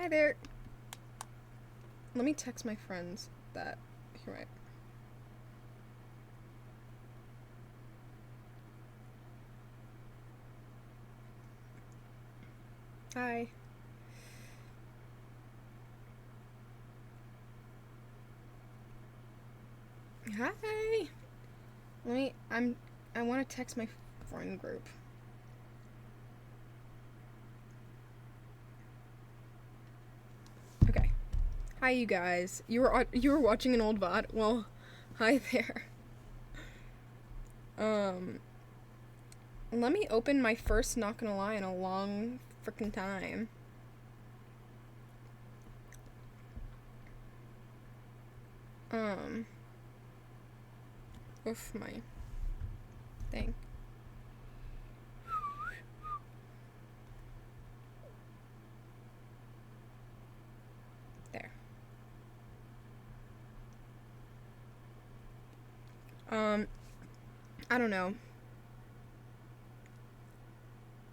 Hi there. Let me text my friends that. Here, right. Hi. Hi. I want to text my friend group. Okay. Hi, you guys. You were watching an old VOD? Well, hi there. Let me open my first Not Gonna Lie in a long freaking time. Oof, my thing. There. I don't know.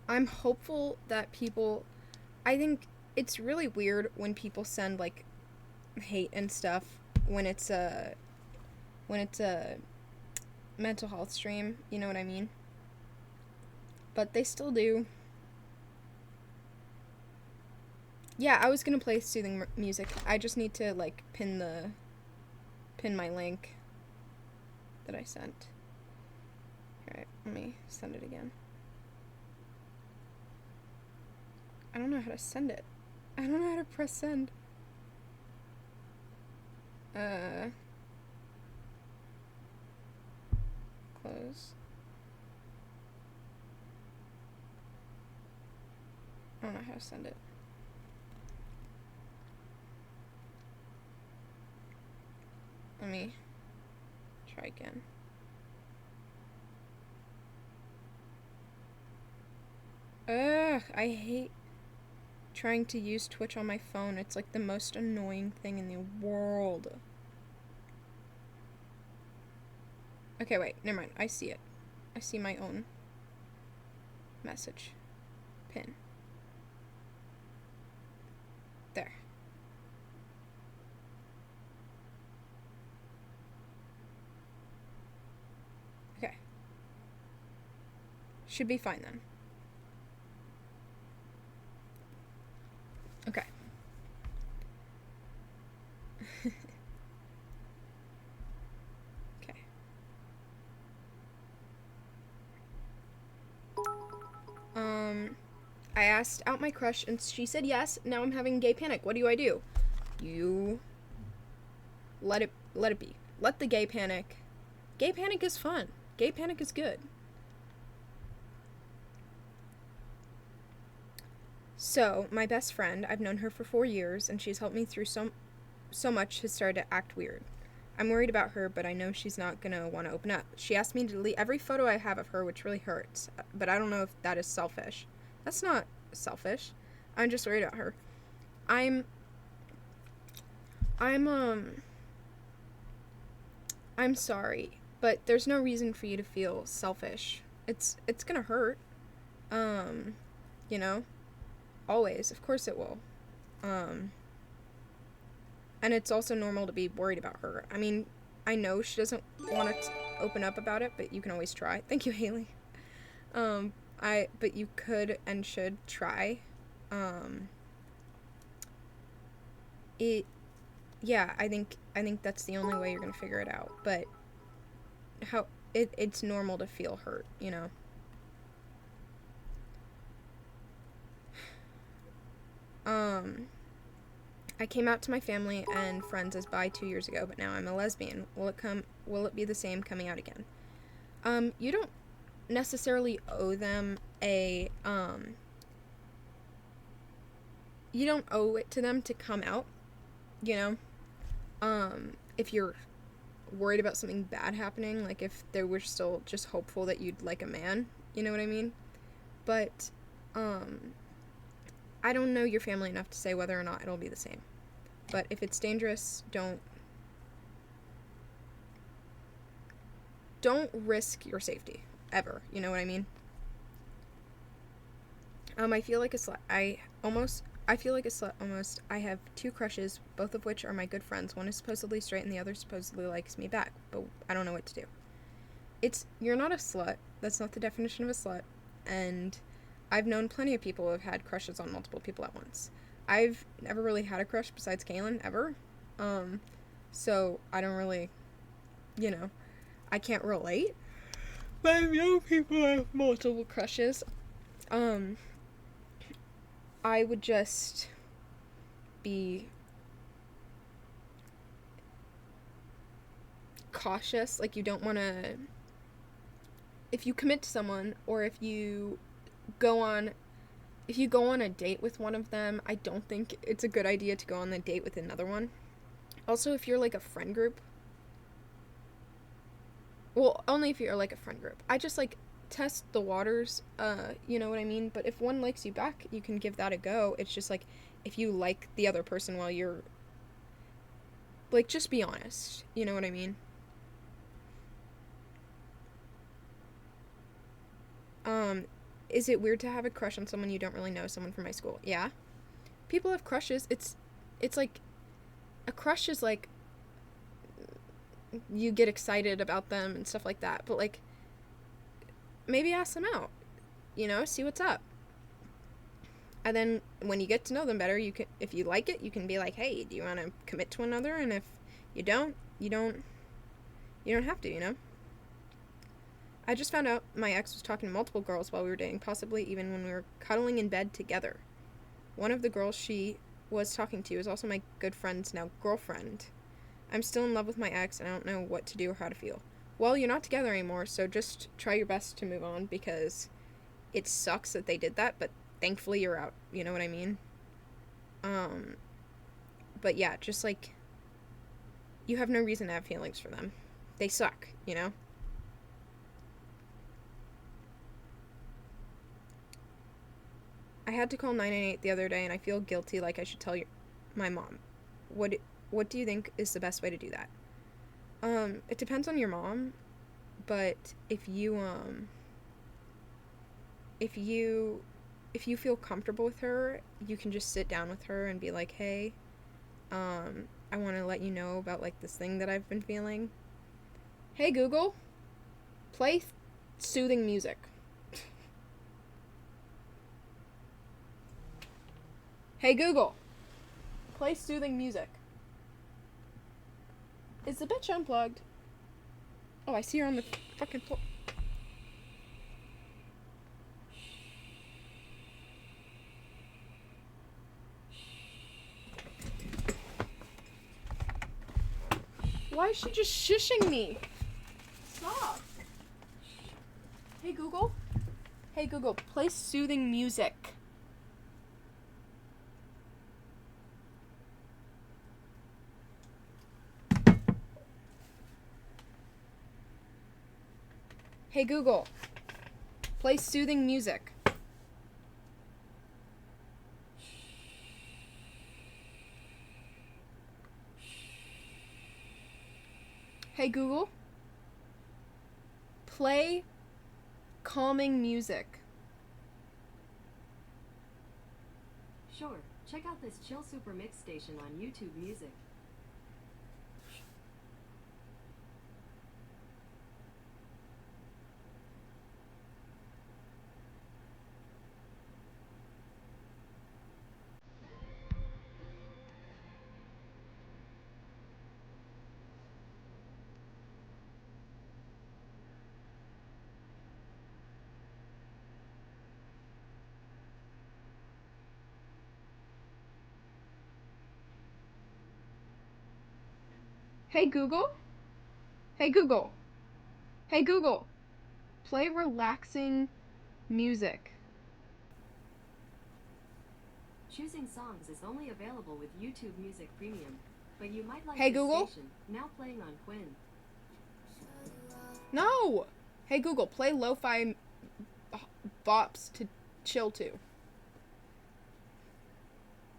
I'm hopeful that people. I think it's really weird when people send like hate and stuff when it's a mental health stream. You know what I mean? But they still do. Yeah, I was gonna play soothing music. I just need to like pin my link that I sent. Alright, let me send it again. I don't know how to send it. I don't know how to press send. Close. I don't know how to send it. Let me try again. Ugh, I hate trying to use Twitch on my phone. It's like the most annoying thing in the world. Okay, wait, never mind. I see it. I see my own message. Pin. There. Okay. Should be fine then. Okay. Okay. I asked out my crush and she said yes. Now I'm having gay panic. What do I do? You let it be. Let the gay panic. Gay panic is fun. Gay panic is good. So, my best friend, I've known her for 4 years, and she's helped me through so much, has started to act weird. I'm worried about her, but I know she's not gonna want to open up. She asked me to delete every photo I have of her, which really hurts. But I don't know if that is selfish. That's not selfish. I'm just worried about her. I'm sorry, but there's no reason for you to feel selfish. It's gonna hurt. You know? Always. Of course it will. And it's also normal to be worried about her. I mean, I know she doesn't want to open up about it, but you can always try. Thank you, Haley. But you could and should try. Yeah, I think that's the only way you're gonna figure it out. But it's normal to feel hurt, you know. I came out to my family and friends as bi 2 years ago, but now I'm a lesbian. Will it be the same coming out again? You don't necessarily owe them you don't owe it to them to come out, you know? If you're worried about something bad happening, like if they were still just hopeful that you'd like a man, you know what I mean? But, I don't know your family enough to say whether or not it'll be the same. But if it's dangerous, don't risk your safety ever. You know what I mean? I feel like I I feel like a slut almost. I have 2 crushes, both of which are my good friends. One is supposedly straight and the other supposedly likes me back, but I don't know what to do. You're not a slut. That's not the definition of a slut. And I've known plenty of people who have had crushes on multiple people at once. I've never really had a crush besides Kaylin, ever. So I don't really, I can't relate. But I've known people who have multiple crushes. I would just be cautious. Like, you don't want to, if you commit to someone, or if you go on a date with one of them, I don't think it's a good idea to go on the date with another one. Also, if you're like a friend group, well, only if you're like a friend group. I just like test the waters, you know what I mean? But if one likes you back, you can give that a go. It's just like, if you like the other person while you're, like, just be honest, you know what I mean? Is it weird to have a crush on someone you don't really know, someone from high school? Yeah. People have crushes. It's like, a crush is like, you get excited about them and stuff like that, but like, maybe ask them out, see what's up. And then when you get to know them better, you can, if you like it, you can be like, hey, do you want to commit to another? And if you don't have to, I just found out my ex was talking to multiple girls while we were dating, possibly even when we were cuddling in bed together. One of the girls she was talking to is also my good friend's now girlfriend. I'm still in love with my ex, and I don't know what to do or how to feel. Well, you're not together anymore, so just try your best to move on, because it sucks that they did that, but thankfully you're out, you know what I mean? But yeah, just like, you have no reason to have feelings for them. They suck, I had to call 998 the other day, and I feel guilty, like I should tell my mom. What do you think is the best way to do that? It depends on your mom, but if you feel comfortable with her, you can just sit down with her and be like, hey, I want to let you know about, like, this thing that I've been feeling. Hey, Google, play soothing music. Hey, Google, play soothing music. Is the bitch unplugged? Oh, I see her on the fucking floor. Why is she just shushing me? Stop. Hey, Google. Hey, Google, play soothing music. Hey, Google, play soothing music. Hey, Google, play calming music. Sure, check out this Chill Super Mix station on YouTube Music. Hey, Google. Hey, Google. Hey, Google, play relaxing music. Choosing songs is only available with YouTube Music Premium, but you might like Hey, this Google. station, now playing on Quinn. No. Hey, Google, play lo-fi bops to chill to.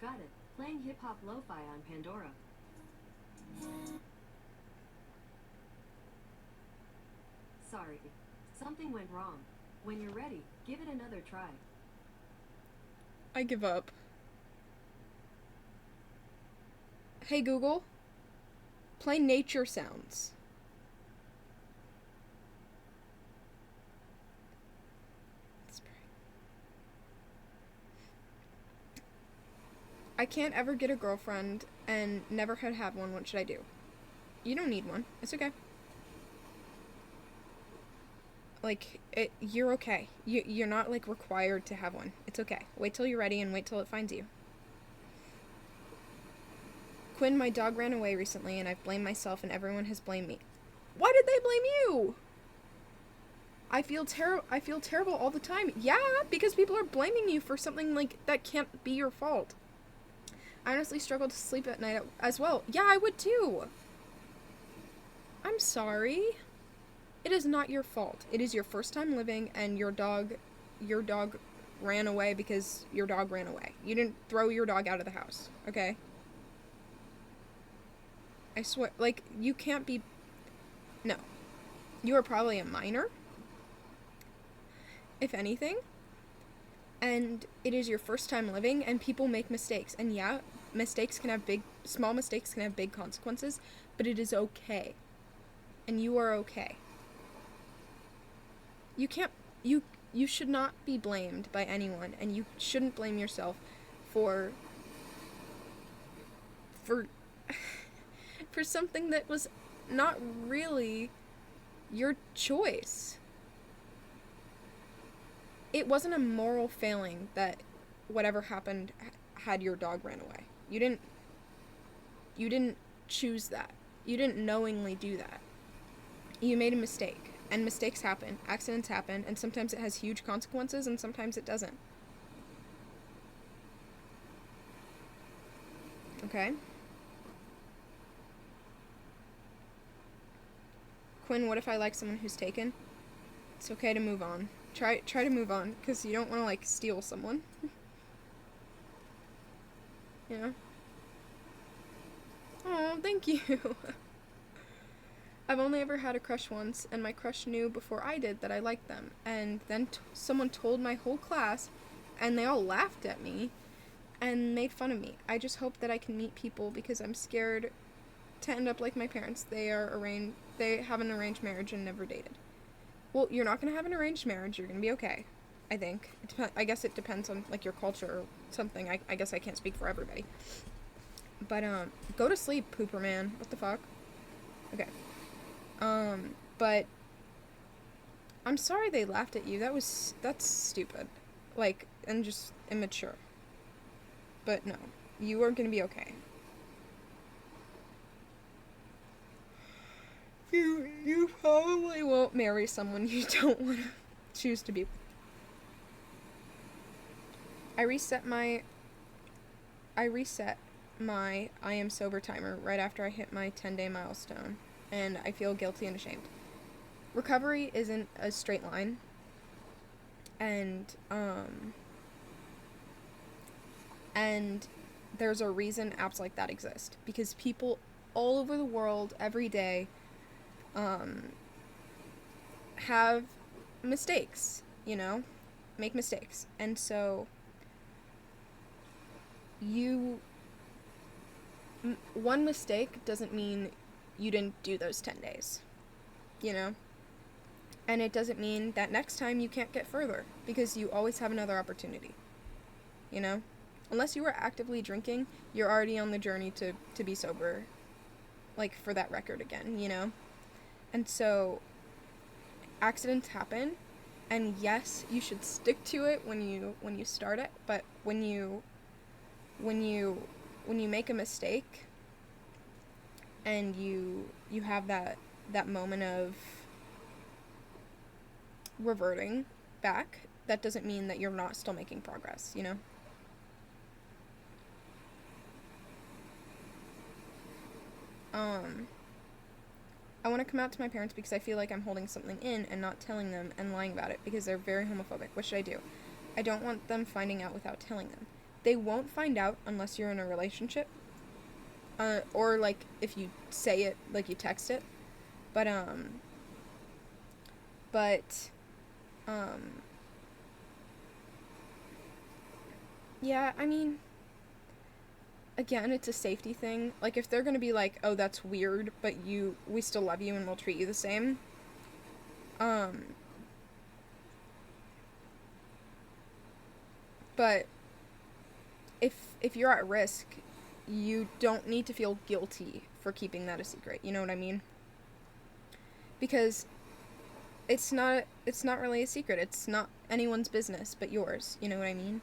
Got it. Playing hip-hop lo-fi on Pandora. Sorry. Something went wrong. When you're ready, give it another try. I give up. Hey Google, play nature sounds. I can't ever get a girlfriend and never had one. What should I do? You don't need one. It's okay. Like, you're okay. You're not, like, required to have one. It's okay. Wait till you're ready and wait till it finds you. Quinn, my dog ran away recently and I've blamed myself and everyone has blamed me. Why did they blame you? I feel terrible all the time. Yeah, because people are blaming you for something, like, that can't be your fault. I honestly struggle to sleep at night as well. Yeah, I would too. I'm sorry. It is not your fault. It is your first time living and your dog ran away because your dog ran away. You didn't throw your dog out of the house, okay? I swear, like, you can't be... No. You are probably a minor, if anything. And it is your first time living, and people make mistakes. And yeah, small mistakes can have big consequences, but it is okay. And you are okay. You should not be blamed by anyone, and you shouldn't blame yourself for for something that was not really your choice. It wasn't a moral failing that whatever happened had your dog ran away. You didn't choose that. You didn't knowingly do that. You made a mistake, and mistakes happen, accidents happen, and sometimes it has huge consequences and sometimes it doesn't. Okay? Quinn, what if I like someone who's taken? It's okay to move on. Try to move on, because you don't want to, like, steal someone. You know? Oh, thank you. I've only ever had a crush once, and my crush knew before I did that I liked them. And then someone told my whole class, and they all laughed at me and made fun of me. I just hope that I can meet people because I'm scared to end up like my parents. They have an arranged marriage and never dated. Well, you're not going to have an arranged marriage. You're going to be okay, I think. I guess it depends on, like, your culture or something. I guess I can't speak for everybody. But, go to sleep, pooper man. What the fuck? Okay. But I'm sorry they laughed at you. That's stupid. Like, and just immature. But no, you are going to be okay. You probably won't marry someone you don't want to choose to be with. I reset my I am sober timer right after I hit my 10-day milestone, and I feel guilty and ashamed. Recovery isn't a straight line, and there's a reason apps like that exist, because people all over the world every day have mistakes, make mistakes. And so one mistake doesn't mean you didn't do those 10 days, and it doesn't mean that next time you can't get further, because you always have another opportunity, unless you were actively drinking, you're already on the journey to be sober, like, for that record again, And so accidents happen, and yes, you should stick to it when you start it, but when you make a mistake and you have that moment of reverting back, that doesn't mean that you're not still making progress, I want to come out to my parents because I feel like I'm holding something in and not telling them and lying about it because they're very homophobic. What should I do? I don't want them finding out without telling them. They won't find out unless you're in a relationship. Or, like, if you say it, like, you text it. But, yeah, I mean, again, it's a safety thing. Like, if they're gonna be like, oh, that's weird, but we still love you and we'll treat you the same. Um, but if you're at risk, you don't need to feel guilty for keeping that a secret. You know what I mean? Because it's not really a secret. It's not anyone's business but yours. You know what I mean?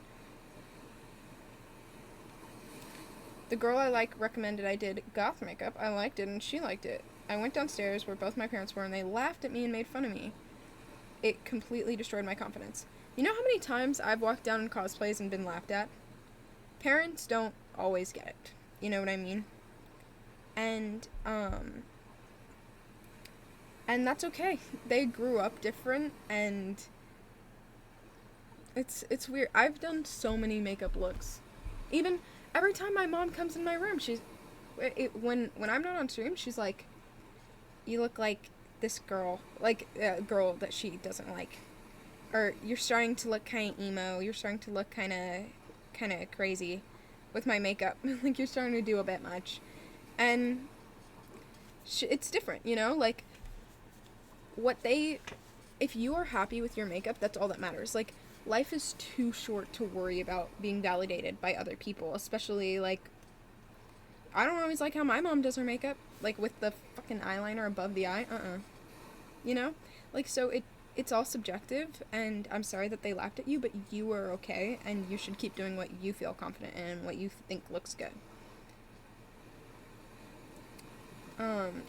The girl I like recommended I did goth makeup. I liked it and she liked it. I went downstairs where both my parents were and they laughed at me and made fun of me. It completely destroyed my confidence. You know how many times I've walked down in cosplays and been laughed at? Parents don't always get it. You know what I mean? And and that's okay. They grew up different and it's weird. I've done so many makeup looks. Even every time my mom comes in my room, when I'm not on stream, she's like, "You look like this girl, like a girl that she doesn't like, or you're starting to look kind of emo. You're starting to look kind of crazy with my makeup. Like you're starting to do a bit much," and it's different, you know. Like if you are happy with your makeup, that's all that matters. Like life is too short to worry about being validated by other people, especially like I don't always like how my mom does her makeup, like with the fucking eyeliner above the eye. You know? Like so it's all subjective and I'm sorry that they laughed at you, but you are okay and you should keep doing what you feel confident in and what you think looks good.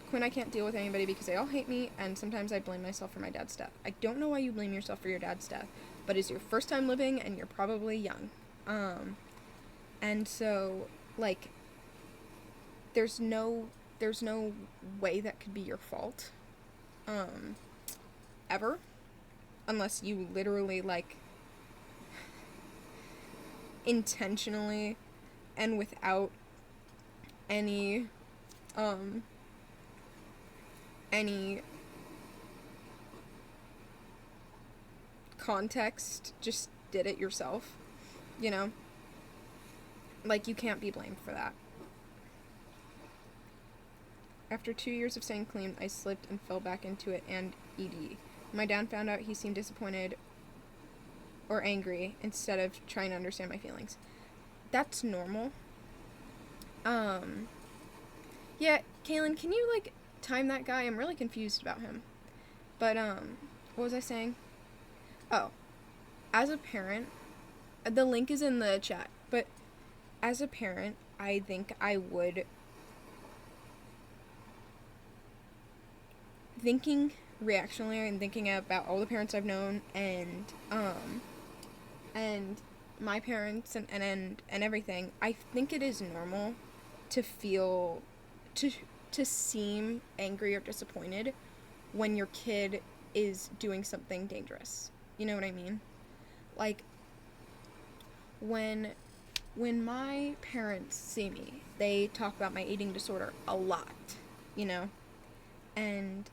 Quinn, I can't deal with anybody because they all hate me, and sometimes I blame myself for my dad's death. I don't know why you blame yourself for your dad's death, but it's your first time living, and you're probably young. And so, like, there's no way that could be your fault, ever, unless you literally, like, intentionally and without any context, just did it yourself, you know? Like, you can't be blamed for that. After 2 years of staying clean, I slipped and fell back into it and ED. When my dad found out, he seemed disappointed or angry instead of trying to understand my feelings. That's normal. Yeah, Kaylin, can you, like, time that guy? I'm really confused about him. But, what was I saying? Oh, as a parent, the link is in the chat, but as a parent, I think I would, thinking reactionary and thinking about all the parents I've known and my parents and everything, I think it is normal to feel, to seem angry or disappointed when your kid is doing something dangerous. You know what I mean? Like, when my parents see me, they talk about my eating disorder a lot, you know? And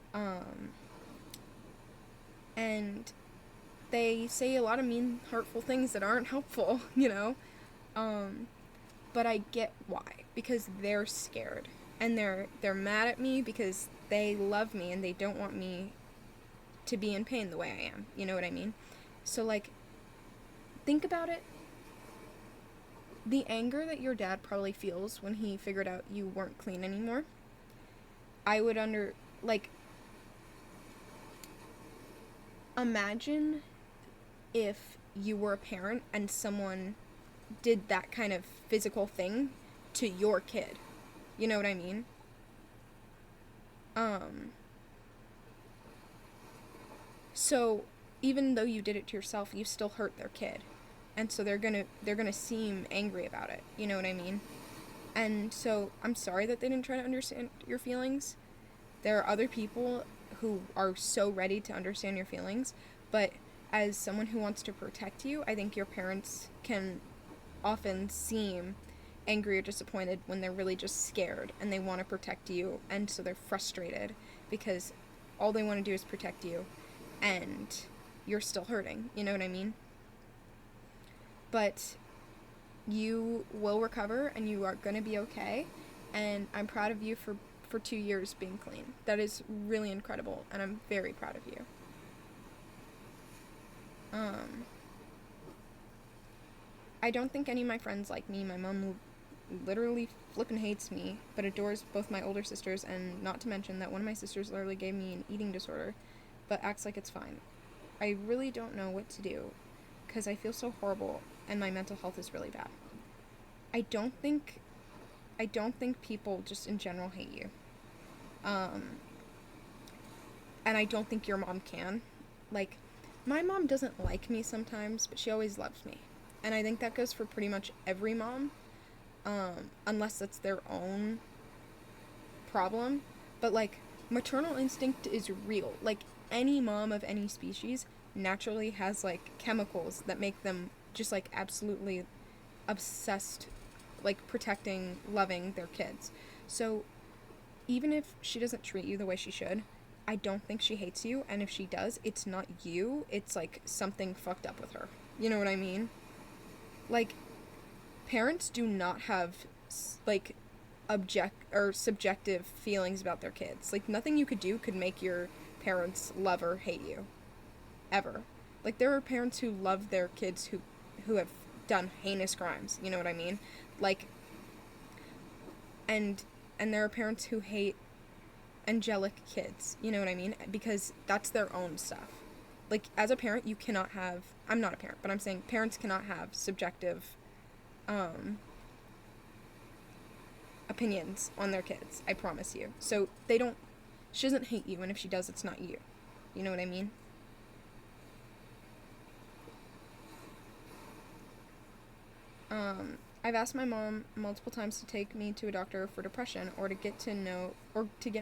they say a lot of mean, hurtful things that aren't helpful, you know? But I get why. Because they're scared. And they're mad at me because they love me and they don't want me to be in pain the way I am. You know what I mean? So, like, think about it. The anger that your dad probably feels when he figured out you weren't clean anymore, I would imagine if you were a parent and someone did that kind of physical thing to your kid. You know what I mean? So even though you did it to yourself, you still hurt their kid. And so they're gonna seem angry about it. You know what I mean? And so I'm sorry that they didn't try to understand your feelings. There are other people who are so ready to understand your feelings, but as someone who wants to protect you, I think your parents can often seem angry or disappointed when they're really just scared and they want to protect you, and so they're frustrated because all they want to do is protect you and you're still hurting. You know what I mean? But You will recover and you are going to be okay. And I'm proud of you for 2 years being clean. That is really incredible, and I'm very proud of you. I don't think any of my friends like me. My mom literally flippin' hates me, but adores both my older sisters, and not to mention that one of my sisters literally gave me an eating disorder, but acts like it's fine. I really don't know what to do, because I feel so horrible, and my mental health is really bad. I don't think people just in general hate you. And I don't think your mom can. Like, my mom doesn't like me sometimes, but she always loves me. And I think that goes for pretty much every mom, unless it's their own problem. But, like, maternal instinct is real. Like, any mom of any species naturally has, like, chemicals that make them just, like, absolutely obsessed, like, protecting, loving their kids. So, even if she doesn't treat you the way she should, I don't think she hates you, and if she does, it's not you, it's, like, something fucked up with her. You know what I mean? Like, parents do not have, like, subjective feelings about their kids. Like, nothing you could do could make your parents love or hate you. Ever. Like, there are parents who love their kids who have done heinous crimes. You know what I mean? Like, and there are parents who hate angelic kids. You know what I mean? Because that's their own stuff. Like, as a parent, you cannot have... I'm not a parent, but I'm saying parents cannot have subjective opinions on their kids. I promise you. So, they don't... She doesn't hate you, and if she does, it's not you. You know what I mean? I've asked my mom multiple times to take me to a doctor for depression or to get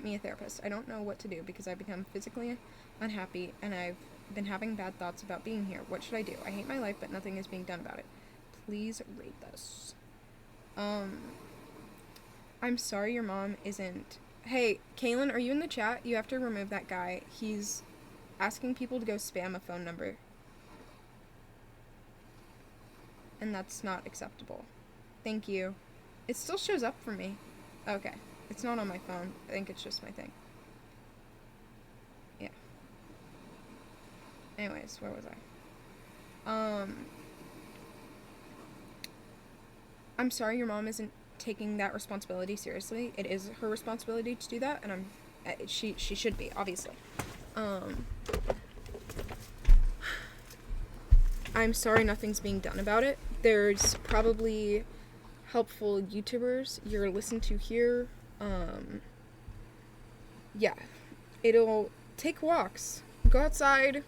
me a therapist. I don't know what to do because I've become physically unhappy and I've been having bad thoughts about being here. What should I do? I hate my life, but nothing is being done about it. Please read this. I'm sorry your mom isn't... Hey, Kaylin, are you in the chat? You have to remove that guy. He's asking people to go spam a phone number. And that's not acceptable. Thank you. It still shows up for me. Okay. It's not on my phone. I think it's just my thing. Yeah. Anyways, where was I? I'm sorry your mom isn't taking that responsibility seriously. It is her responsibility to do that, and she should be, obviously. I'm sorry nothing's being done about it. There's probably helpful YouTubers you're listening to here. Yeah. It'll take walks. Go outside.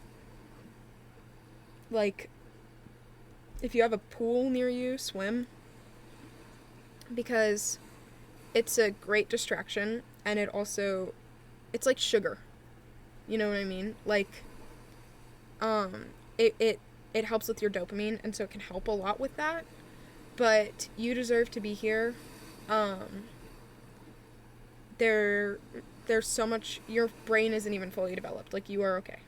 Like, if you have a pool near you, swim. Because it's a great distraction, and it's like sugar. You know what I mean? Like, it helps with your dopamine, and so it can help a lot with that. But you deserve to be here. There's so much... Your brain isn't even fully developed. Like, you are okay.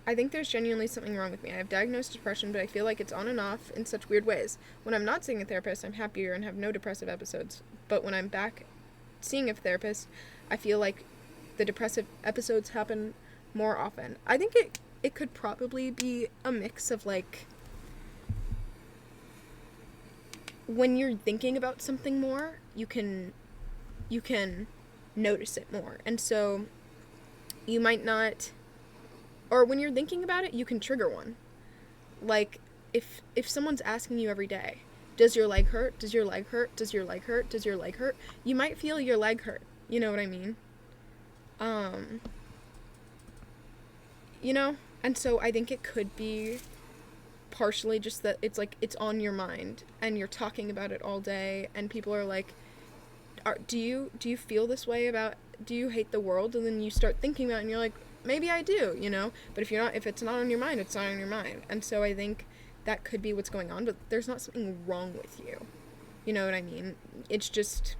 I think there's genuinely something wrong with me. I have diagnosed depression, but I feel like it's on and off in such weird ways. When I'm not seeing a therapist, I'm happier and have no depressive episodes. But when I'm back seeing a therapist, I feel like the depressive episodes happen more often. I think it could probably be a mix of, like, when you're thinking about something more, you can notice it more. And so you might not... Or when you're thinking about it, you can trigger one. Like, if someone's asking you every day, does your leg hurt? Does your leg hurt? Does your leg hurt? Does your leg hurt? You might feel your leg hurt. You know what I mean? You know? And so I think it could be partially just that it's like, it's on your mind, and you're talking about it all day, and people are like, do you feel this way about, do you hate the world? And then you start thinking about it, and you're like, maybe I do, you know? But if it's not on your mind, it's not on your mind. And so I think that could be what's going on, but there's not something wrong with you. You know what I mean? It's just,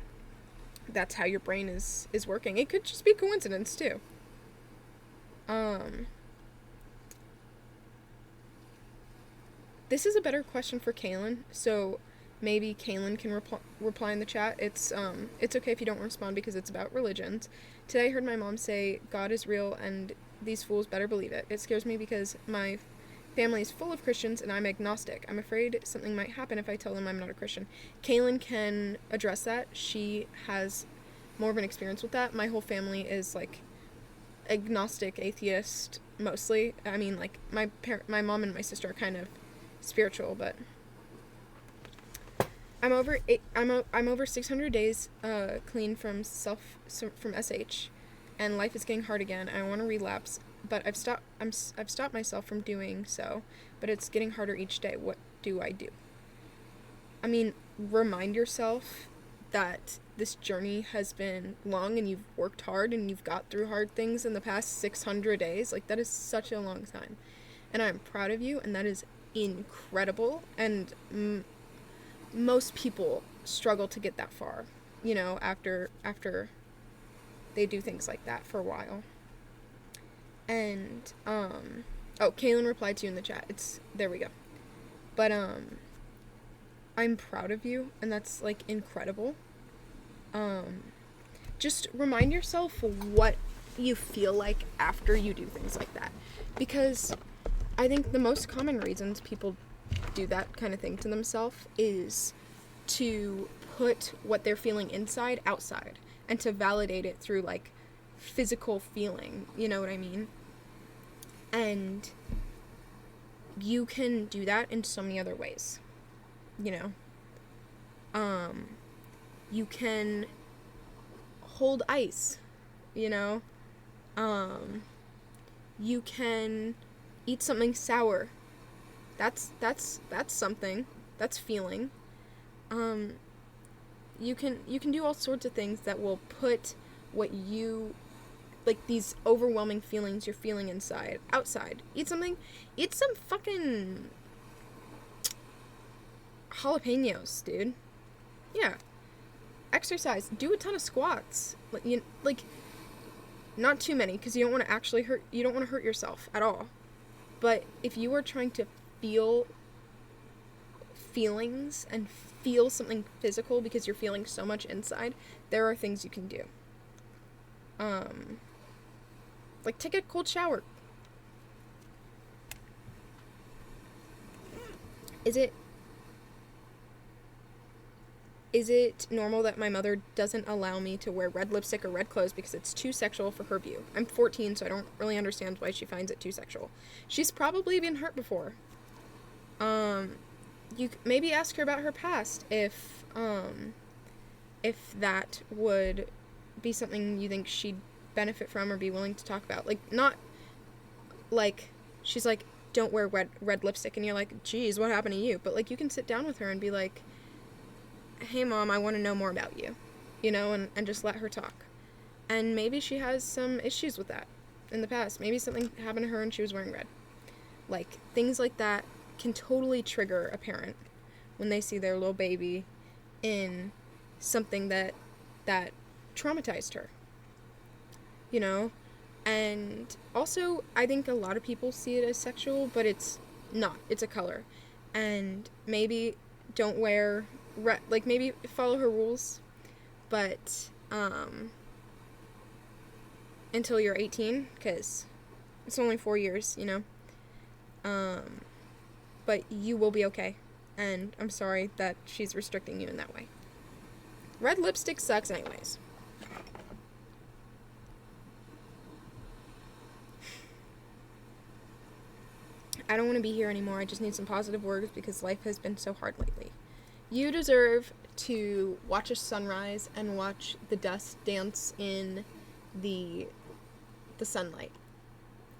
that's how your brain is working. It could just be coincidence too. This is a better question for Kaylin, so maybe Kaylin can reply in the chat. It's okay if you don't respond because it's about religions. Today I heard my mom say God is real and these fools better believe it. It scares me because my family is full of Christians and I'm agnostic. I'm afraid something might happen if I tell them I'm not a Christian. Kaylin can address that. She has more of an experience with that. My whole family is like agnostic, atheist mostly. I mean, like my mom and my sister are kind of spiritual, but I'm over 600 days clean from SH, and life is getting hard again. I want to relapse, but I've stopped myself from doing so, but it's getting harder each day. What do I do? I mean, remind yourself that this journey has been long and you've worked hard and you've got through hard things in the past 600 days. Like, that is such a long time, and I'm proud of you, and that is incredible. And most people struggle to get that far, you know, after they do things like that for a while. And oh, Kaylin replied to you in the chat. There we go. But I'm proud of you, and that's like incredible. Just remind yourself what you feel like after you do things like that, because I think the most common reasons people do that kind of thing to themselves is to put what they're feeling inside outside and to validate it through like physical feeling, you know what I mean? And you can do that in so many other ways, you know. You can hold ice, you know. You can eat something sour. That's something. That's feeling. You can do all sorts of things that will put what you, like, these overwhelming feelings you're feeling inside outside. Eat some fucking jalapenos, dude. Yeah. Exercise. Do a ton of squats. Like not too many, because you don't want to hurt yourself at all. But if you are trying to feel feelings and feel something physical because you're feeling so much inside, there are things you can do. Like take a cold shower. Is it normal that my mother doesn't allow me to wear red lipstick or red clothes because it's too sexual for her view? I'm 14, so I don't really understand why she finds it too sexual. She's probably been hurt before. You maybe ask her about her past if that would be something you think she'd benefit from or be willing to talk about. Like, not like she's like, don't wear red lipstick, and you're like, geez, what happened to you? But like, you can sit down with her and be like, hey mom, I want to know more about you, you know, and just let her talk. And maybe she has some issues with that in the past. Maybe something happened to her and she was wearing red. Like, things like that can totally trigger a parent when they see their little baby in something that traumatized her, you know. And also, I think a lot of people see it as sexual, but it's not. It's a color. And maybe don't wear red, like, maybe follow her rules, but until you're 18, because it's only 4 years, you know. But you will be okay, and I'm sorry that she's restricting you in that way. Red lipstick sucks anyways. I don't want to be here anymore. I just need some positive words because life has been so hard lately. You deserve to watch a sunrise and watch the dust dance in the sunlight,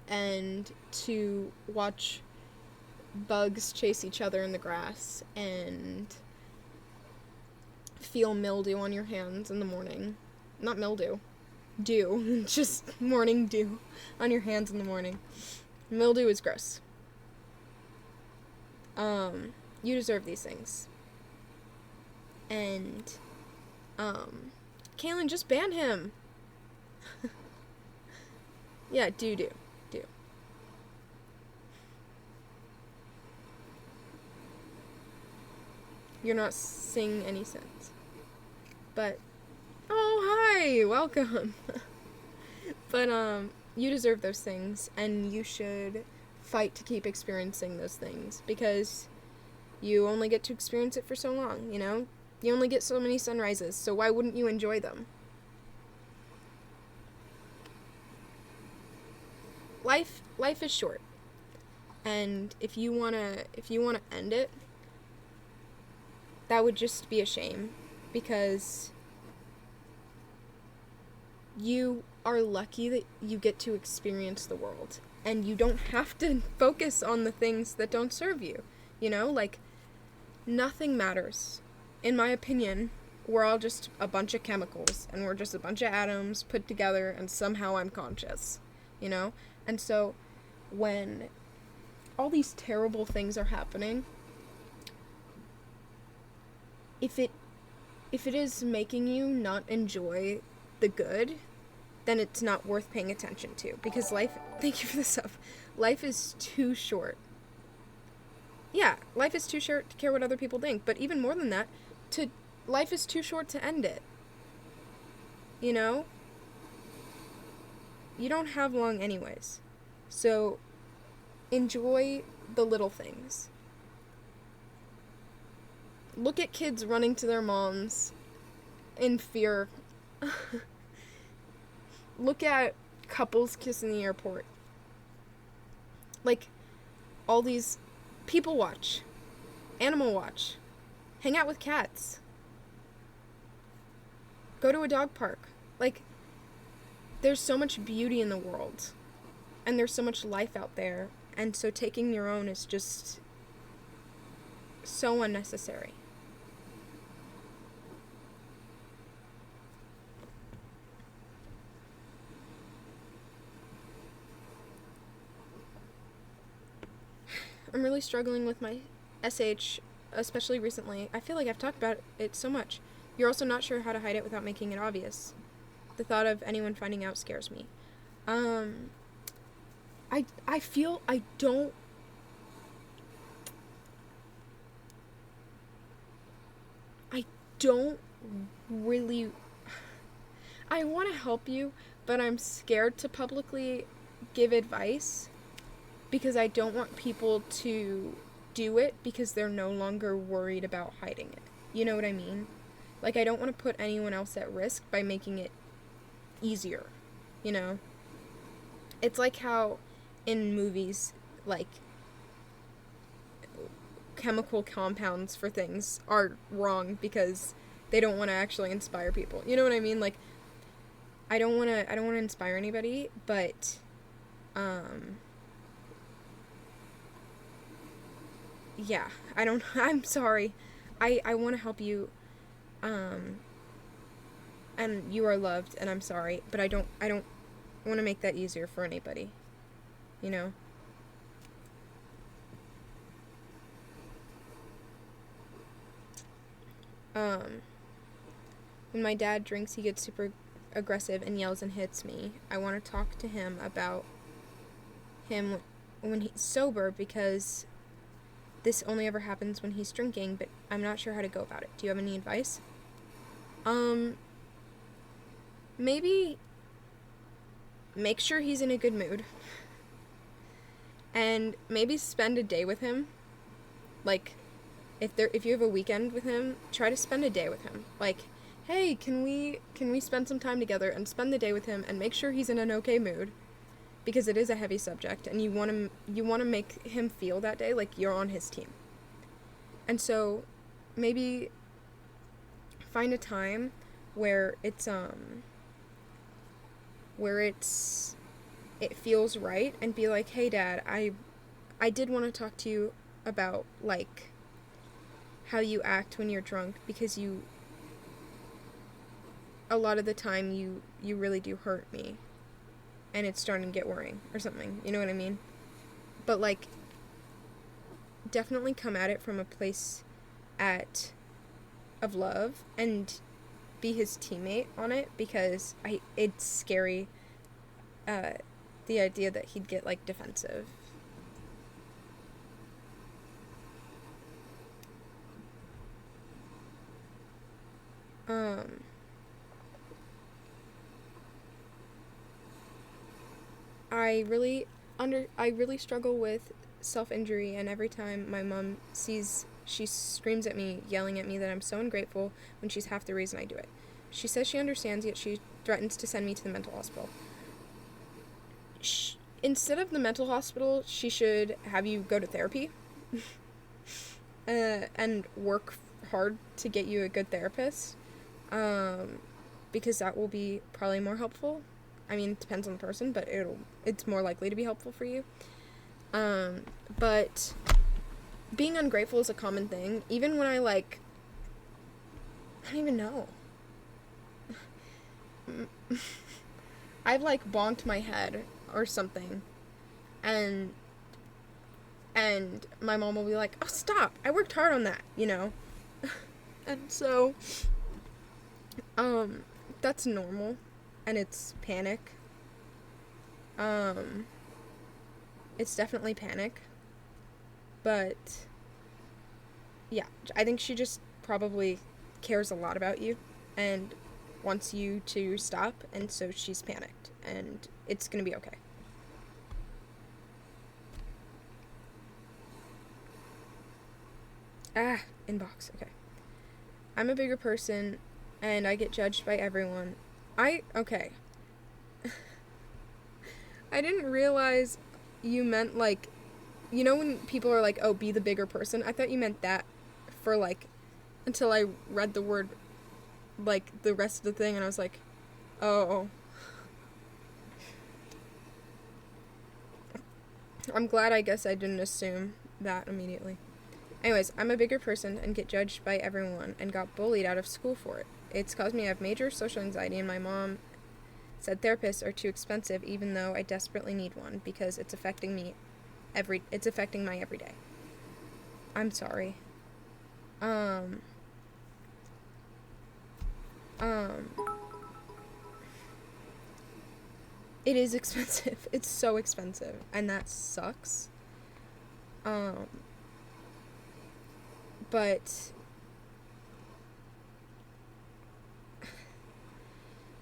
and to watch bugs chase each other in the grass and feel mildew on your hands in the morning. Not mildew. Dew. Just morning dew on your hands in the morning. Mildew is gross. You deserve these things. And, Kaylin, just ban him. Yeah, do. You're not seeing any sense. But, oh, hi, welcome. But, you deserve those things, and you should fight to keep experiencing those things, because you only get to experience it for so long, you know? You only get so many sunrises, so why wouldn't you enjoy them? Life is short. And if you wanna end it, that would just be a shame, because you are lucky that you get to experience the world, and you don't have to focus on the things that don't serve you, you know? Like, nothing matters. In my opinion, we're all just a bunch of chemicals, and we're just a bunch of atoms put together, and somehow I'm conscious, you know? And so, when all these terrible things are happening, if it is making you not enjoy the good, then it's not worth paying attention to, because thank you for the stuff, life is too short. Yeah, life is too short to care what other people think, but even more than that, life is too short to end it. You know? You don't have long anyways. So, enjoy the little things. Look at kids running to their moms in fear. Look at couples kissing the airport. Like, all these people watch, animal watch, hang out with cats, go to a dog park. Like, there's so much beauty in the world, and there's so much life out there, and so taking your own is just so unnecessary. I'm really struggling with my SH, especially recently. I feel like I've talked about it so much. You're also not sure how to hide it without making it obvious. The thought of anyone finding out scares me. I feel I don't really, I want to help you, but I'm scared to publicly give advice, because I don't want people to do it because they're no longer worried about hiding it. You know what I mean? Like, I don't want to put anyone else at risk by making it easier, you know? It's like how in movies, like, chemical compounds for things are wrong because they don't want to actually inspire people. You know what I mean? Like, I don't want to inspire anybody, but yeah, I'm sorry. I want to help you, and you are loved, and I'm sorry, but I don't want to make that easier for anybody, you know? When my dad drinks, he gets super aggressive and yells and hits me. I want to talk to him about him when he's sober, because this only ever happens when he's drinking, but I'm not sure how to go about it. Do you have any advice? Maybe make sure he's in a good mood. And maybe spend a day with him. Like, if you have a weekend with him, try to spend a day with him. Like, hey, can we spend some time together and spend the day with him and make sure he's in an okay mood? Because it is a heavy subject, and you want to make him feel that day like you're on his team. And so maybe find a time where it feels right, and be like, hey Dad, I did want to talk to you about, like, how you act when you're drunk, because a lot of the time you really do hurt me, and it's starting to get worrying, or something, you know what I mean? But, like, definitely come at it from a place of love, and be his teammate on it because it's scary, the idea that he'd get, like, defensive. I really struggle with self-injury, and every time my mom sees, she screams at me, yelling at me that I'm so ungrateful when she's half the reason I do it. She says she understands, yet she threatens to send me to the mental hospital. Instead of the mental hospital, she should have you go to therapy and work hard to get you a good therapist, because that will be probably more helpful. I mean, it depends on the person, but it's more likely to be helpful for you. But being ungrateful is a common thing. Even when I don't even know. I've, like, bonked my head or something, and my mom will be like, oh, stop, I worked hard on that, you know? And so, that's normal, and it's panic. It's definitely panic, but, yeah, I think she just probably cares a lot about you, and wants you to stop, and so she's panicked, and it's gonna be okay. Inbox, okay. I'm a bigger person, and I get judged by everyone. Okay. I didn't realize you meant, like, you know when people are like, oh, be the bigger person? I thought you meant that for, like, until I read the word, like, the rest of the thing, and I was like, oh. I'm glad, I guess I didn't assume that immediately. Anyways, I'm a bigger person and get judged by everyone and got bullied out of school for it. It's caused me to have major social anxiety, and my mom said therapists are too expensive, even though I desperately need one because it's affecting my everyday. I'm sorry. It is expensive. It's so expensive, and that sucks. But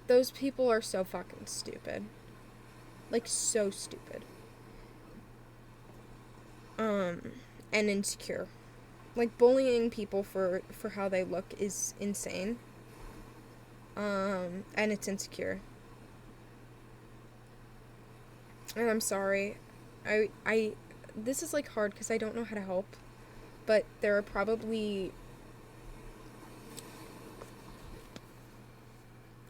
those people are so fucking stupid. Like, so stupid. And insecure. Like, bullying people for how they look is insane. And it's insecure. And I'm sorry. This is, like, hard because I don't know how to help. But there are probably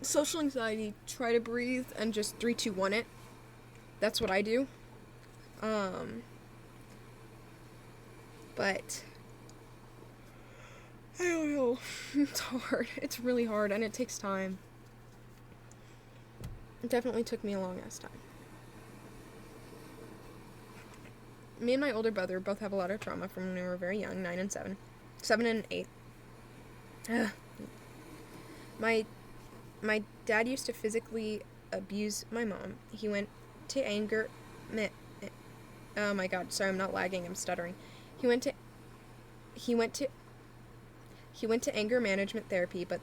social anxiety. Try to breathe and just 3, 2, 1 it. That's what I do. But I don't know. It's hard. It's really hard, and it takes time. It definitely took me a long ass time. Me and my older brother both have a lot of trauma from when we were very young, 9 and 7. 7 and 8. My dad used to physically abuse my mom. He went to anger... Oh my god, sorry, I'm not lagging, I'm stuttering. He went to anger management therapy, but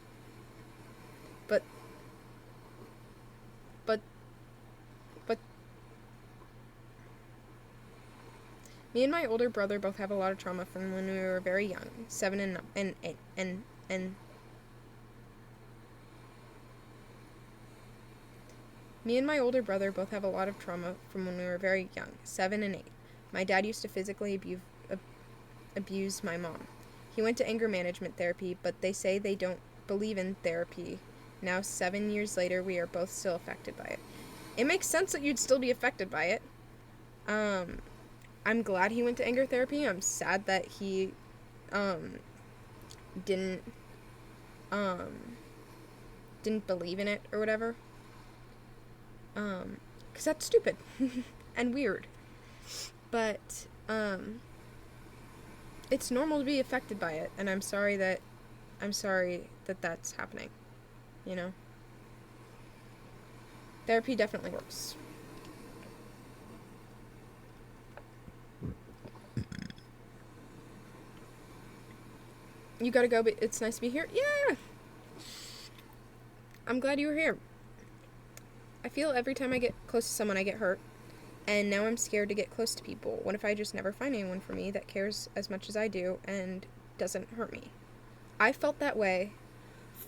me and my older brother both have a lot of trauma from when we were very young, 7 and 8, and me and my older brother both have a lot of trauma from when we were very young, 7 and 8. My dad used to physically abuse my mom. He went to anger management therapy, but they say they don't believe in therapy. Now, 7 years later, we are both still affected by it. It makes sense that you'd still be affected by it. I'm glad he went to anger therapy. I'm sad that he didn't believe in it or whatever. 'Cause that's stupid and weird. But it's normal to be affected by it, and I'm sorry that that's happening. you know? Therapy definitely works. You gotta go, but it's nice to be here. Yeah! I'm glad you were here. I feel every time I get close to someone, I get hurt. And now I'm scared to get close to people. What if I just never find anyone for me that cares as much as I do and doesn't hurt me? I felt that way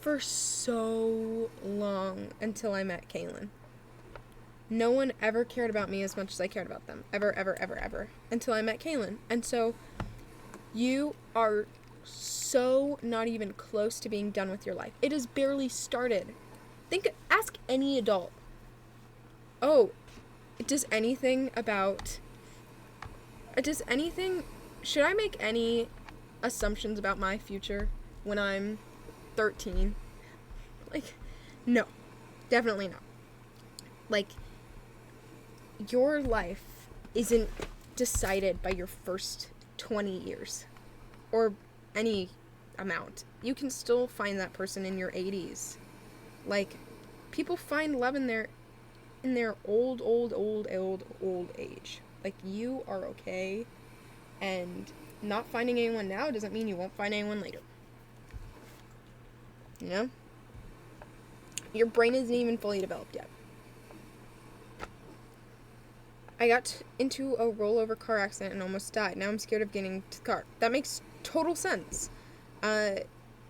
for so long until I met Kaylin. No one ever cared about me as much as I cared about them. Ever, ever, ever, ever. Until I met Kaylin. And so, you are so not even close to being done with your life. It has barely started. Ask any adult. Oh, should I make any assumptions about my future when I'm 13? Like, no. Definitely not. Like, your life isn't decided by your first 20 years. Or any amount. You can still find that person in your 80s. Like, people find love in their old age. Like, you are okay, and not finding anyone now doesn't mean you won't find anyone later. You know? Your brain isn't even fully developed yet. I got into a rollover car accident and almost died. Now I'm scared of getting to the car. That makes total sense.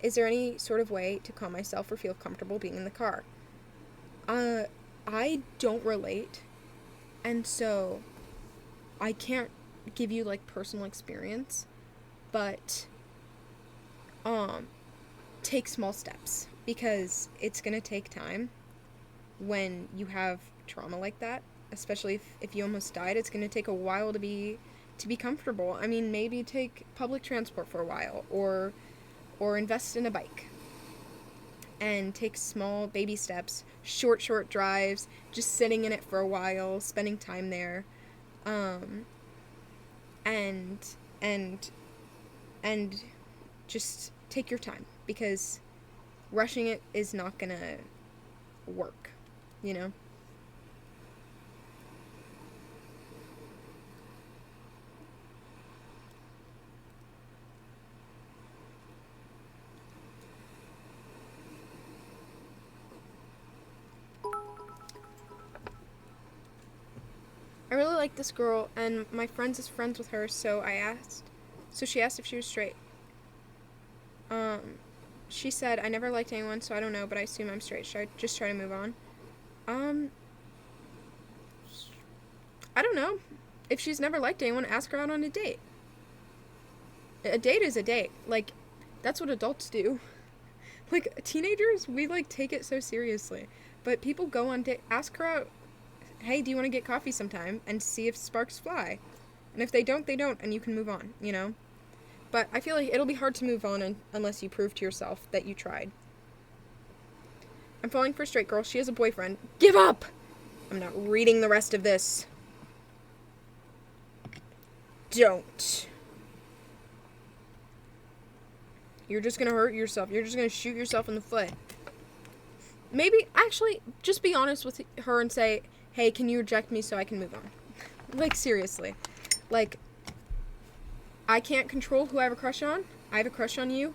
Is there any sort of way to calm myself or feel comfortable being in the car? I don't relate, and so I can't give you, like, personal experience, but, take small steps, because it's gonna take time when you have trauma like that, especially if you almost died. It's gonna take a while to be comfortable. I mean, maybe take public transport for a while, or invest in a bike. And take small baby steps, short drives, just sitting in it for a while, spending time there, and just take your time, because rushing it is not gonna work, you know? I really like this girl, and my friend is friends with her, so she asked if she was straight. She said, I never liked anyone, so I don't know, but I assume I'm straight. Should I just try to move on? I don't know. If she's never liked anyone, ask her out on a date. A date is a date. Like, that's what adults do. Like, teenagers, we, like, take it so seriously. But people go on date, ask her out, hey, do you want to get coffee sometime? And see if sparks fly. And if they don't, they don't, and you can move on, you know? But I feel like it'll be hard to move on unless you prove to yourself that you tried. I'm falling for a straight girl. She has a boyfriend. Give up! I'm not reading the rest of this. Don't. You're just gonna hurt yourself. You're just gonna shoot yourself in the foot. Maybe, actually, just be honest with her and say, hey, can you reject me so I can move on? Like, seriously. Like, I can't control who I have a crush on. I have a crush on you.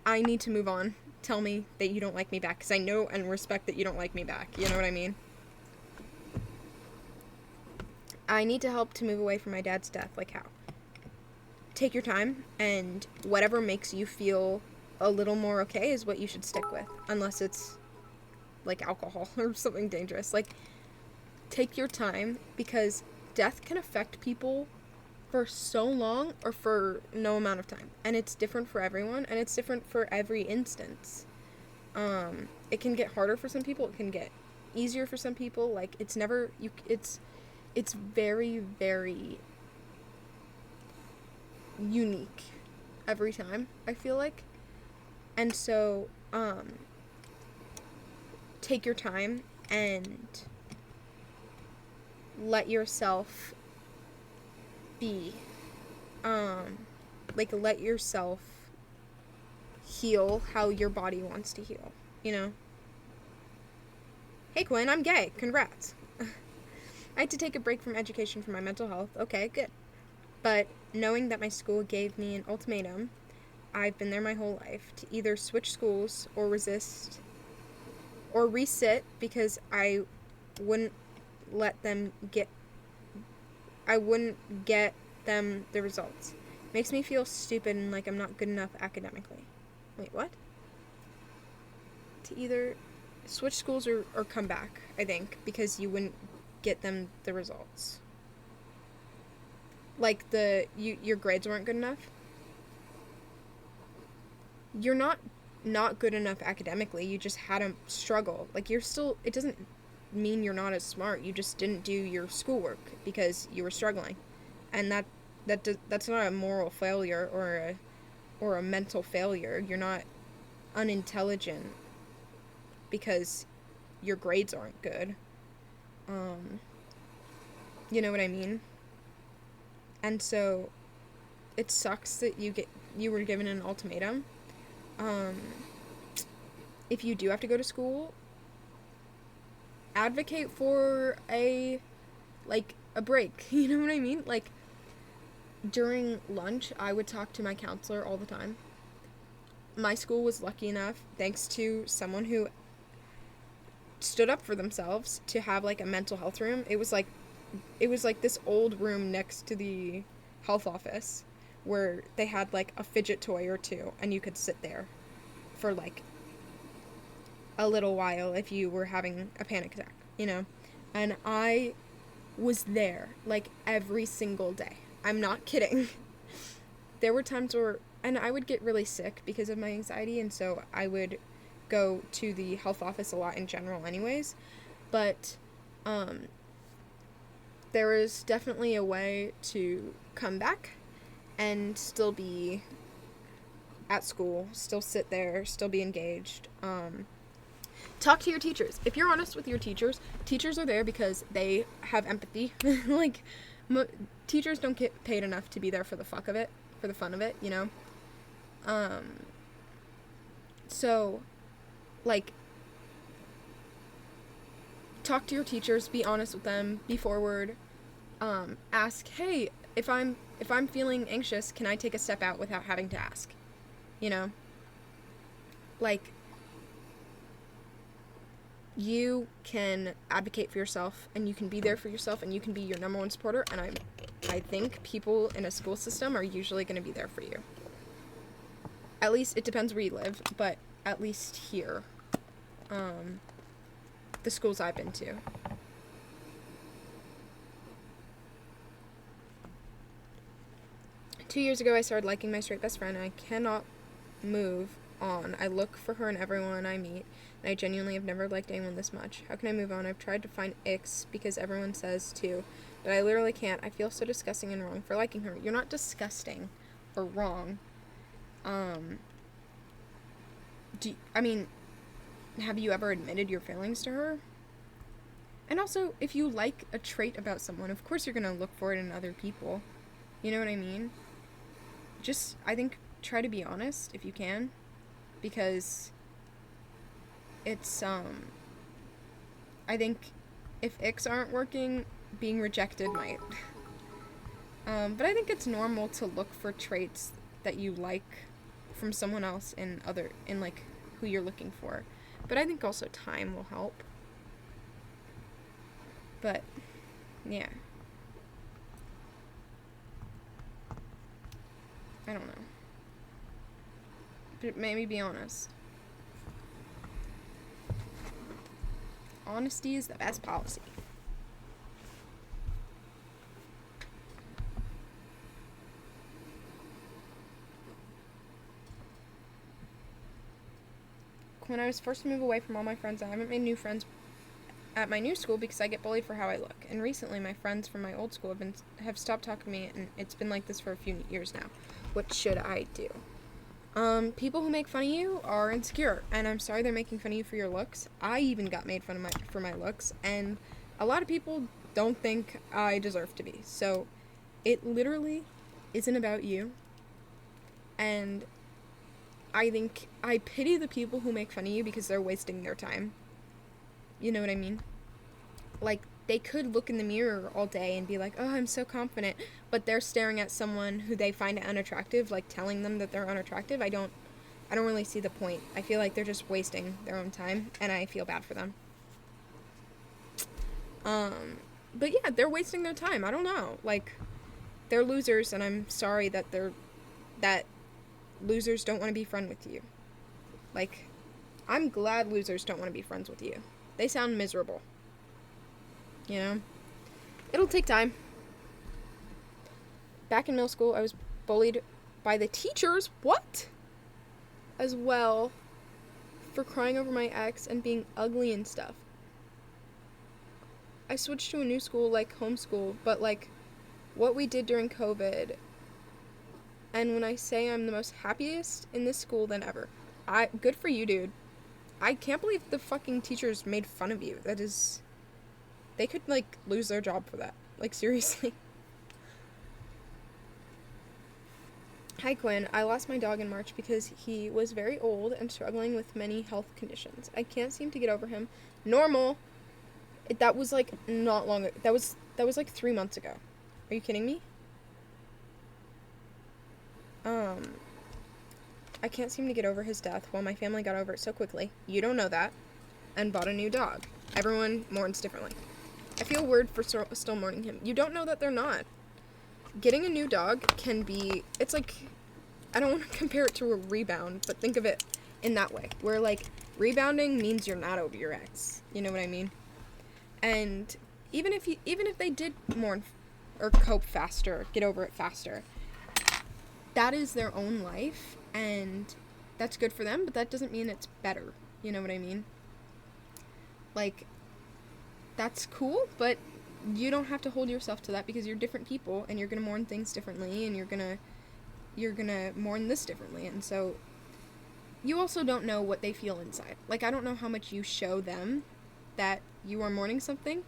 I need to move on. Tell me that you don't like me back, because I know and respect that you don't like me back. You know what I mean? I need to help to move away from my dad's death. Like, how? Take your time, and whatever makes you feel a little more okay is what you should stick with. Unless it's, like, alcohol or something dangerous. Like, take your time, because death can affect people for so long or for no amount of time. And it's different for everyone, and it's different for every instance. It can get harder for some people. It can get easier for some people. Like, it's very, very unique every time, I feel like. And so, take your time and let yourself be, let yourself heal how your body wants to heal. you know. Hey, Quinn, I'm gay. Congrats. I had to take a break from education for my mental health. Okay, good. But knowing that my school gave me an ultimatum, I've been there my whole life, to either switch schools or resist or resit because wouldn't let them get I wouldn't get them the results. Makes me feel stupid and like I'm not good enough academically. Wait, what? To either switch schools or come back, I think, because you wouldn't get them the results. Like your grades weren't good enough. You're not good enough academically. You just had a struggle. Like it doesn't mean you're not as smart. You just didn't do your schoolwork because you were struggling. And that's not a moral failure or a mental failure. You're not unintelligent because your grades aren't good. You know what I mean? And so it sucks that you were given an ultimatum. If you do have to go to school, advocate for a break. You know what I mean? Like, during lunch, I would talk to my counselor all the time. My school was lucky enough, thanks to someone who stood up for themselves, to have like a mental health room. It was like this old room next to the health office where they had like a fidget toy or two and you could sit there for like a little while if you were having a panic attack, you know? And I was there like every single day. I'm not kidding. There were times and I would get really sick because of my anxiety, and so I would go to the health office a lot in general anyways. But there is definitely a way to come back and still be at school, still sit there, still be engaged. Talk to your teachers. If you're honest with your teachers are there because they have empathy. Like, teachers don't get paid enough to be there for the fun of it, you know? So, like, talk to your teachers, be honest with them, be forward, ask, hey, if I'm feeling anxious, can I take a step out without having to ask? You know? Like, you can advocate for yourself, and you can be there for yourself, and you can be your number one supporter, and I think people in a school system are usually going to be there for you. At least, it depends where you live, but at least here, the schools I've been to. Two years ago, I started liking my straight best friend, and I cannot move on. I look for her in everyone I meet, and I genuinely have never liked anyone this much. How can I move on? I've tried to find icks because everyone says to, but I literally can't. I feel so disgusting and wrong for liking her. You're not disgusting or wrong. Have you ever admitted your feelings to her? And also, if you like a trait about someone, of course you're gonna look for it in other people. You know what I mean? Just, I think, try to be honest if you can, because it's, I think if icks aren't working, being rejected might. But I think it's normal to look for traits that you like from someone else in like, who you're looking for. But I think also time will help. But, yeah. I don't know. But maybe be honest. Honesty is the best policy. When I was forced to move away from all my friends, I haven't made new friends at my new school because I get bullied for how I look. And recently, my friends from my old school have stopped talking to me, and it's been like this for a few years now. What should I do? People who make fun of you are insecure, and I'm sorry they're making fun of you for your looks. I even got made fun of for my looks, and a lot of people don't think I deserve to be. So, it literally isn't about you. And I think I pity the people who make fun of you because they're wasting their time. You know what I mean? Like, they could look in the mirror all day and be like, oh, I'm so confident, but they're staring at someone who they find unattractive, like telling them that they're unattractive. I don't really see the point. I feel like they're just wasting their own time, and I feel bad for them. But yeah, they're wasting their time. I don't know. Like, they're losers, and I'm sorry that losers don't want to be friends with you. Like, I'm glad losers don't want to be friends with you. They sound miserable. You know? It'll take time. Back in middle school, I was bullied by the teachers. What? As well, for crying over my ex and being ugly and stuff. I switched to a new school, like homeschool, but like what we did during COVID, and when I say I'm the most happiest in this school than ever, good for you, dude. I can't believe the fucking teachers made fun of you. They could like lose their job for that. Like, seriously. Hi, Quinn. I lost my dog in March because he was very old and struggling with many health conditions. I can't seem to get over him. Normal. That was like not long ago. That was like 3 months ago. Are you kidding me? I can't seem to get over his death while my family got over it so quickly. You don't know that. And bought a new dog. Everyone mourns differently. I feel weird for still mourning him. You don't know that they're not. Getting a new dog can be, it's like, I don't want to compare it to a rebound, but think of it in that way. Where like rebounding means you're not over your ex. You know what I mean? And even if they did mourn or cope faster, get over it faster, that is their own life, and that's good for them, but that doesn't mean it's better. You know what I mean? Like, that's cool, but you don't have to hold yourself to that because you're different people and you're gonna mourn things differently, and you're gonna mourn this differently, and so you also don't know what they feel inside. Like, I don't know how much you show them that you are mourning something.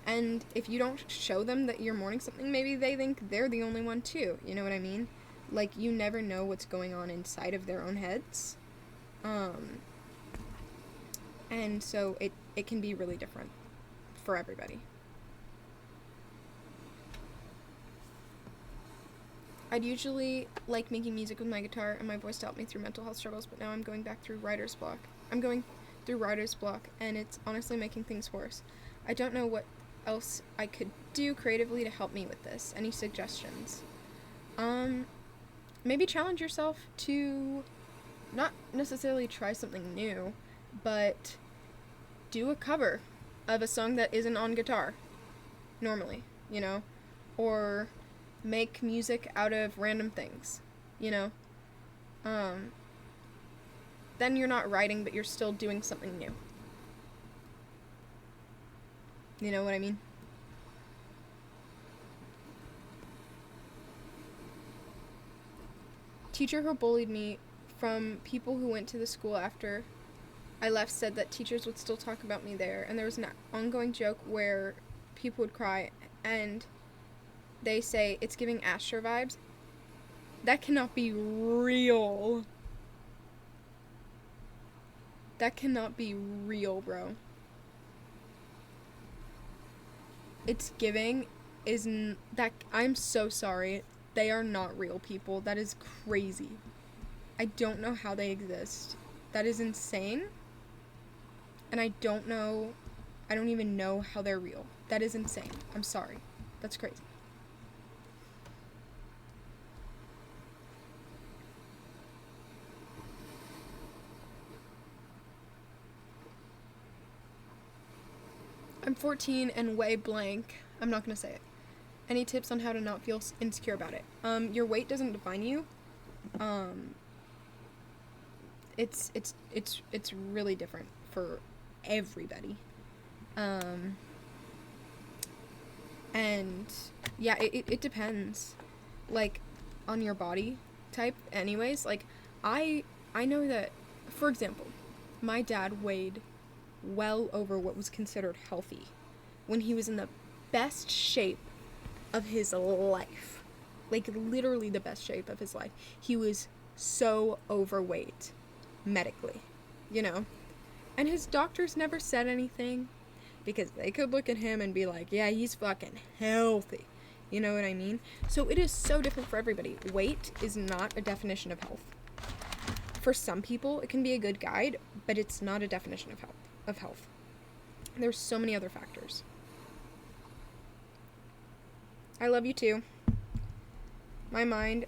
And if you don't show them that you're mourning something, maybe they think they're the only one too. You know what I mean? Like, you never know what's going on inside of their own heads. And so it can be really different for everybody. I'd usually like making music with my guitar and my voice to help me through mental health struggles, but now I'm going through writer's block, and it's honestly making things worse. I don't know what else I could do creatively to help me with this. Any suggestions? Maybe challenge yourself to not necessarily try something new, but do a cover of a song that isn't on guitar normally, you know, or make music out of random things, you know. Then you're not writing, but you're still doing something new. You know what I mean? Teacher who bullied me from people who went to the school after I left said that teachers would still talk about me there, and there was an ongoing joke where people would cry and they say it's giving Asher vibes. That cannot be real. That cannot be real, bro. It's giving that I'm so sorry. They are not real people. That is crazy. I don't know how they exist. That is insane. And I don't even know how they're real. That is insane. I'm sorry. That's crazy. I'm 14 and way blank. I'm not gonna say it. Any tips on how to not feel insecure about it? Your weight doesn't define you. It's really different for everybody. And yeah, it depends, like, on your body type anyways. Like, I know that, for example, my dad weighed well over what was considered healthy when he was in the best shape of his life. Like, literally the best shape of his life. He was so overweight medically, you know? And his doctors never said anything because they could look at him and be like, yeah, he's fucking healthy. You know what I mean? So it is so different for everybody. Weight is not a definition of health. For some people, it can be a good guide, but it's not a definition of health. There's so many other factors. I love you too. My mind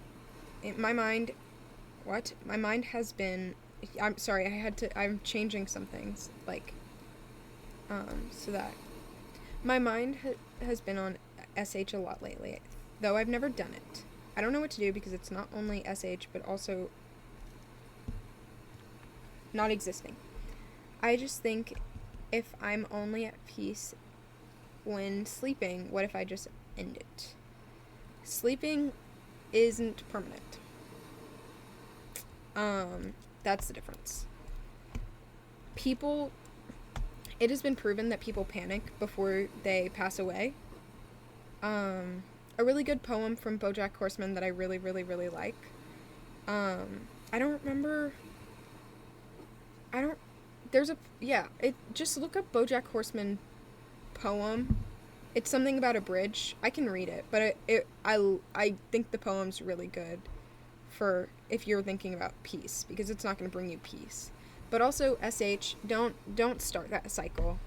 has been, I'm sorry, I'm changing some things, like, so that, my mind has been on SH a lot lately, though I've never done it. I don't know what to do because it's not only SH, but also not existing. I just think if I'm only at peace when sleeping, what if I just end it? Sleeping isn't permanent. That's the difference. It has been proven that people panic before they pass away. A really good poem from BoJack Horseman that I really, really, really like. Just look up BoJack Horseman poem. It's something about a bridge. I can read it, but I think the poem's really good for if you're thinking about peace, because it's not going to bring you peace. But also, SH, don't start that cycle.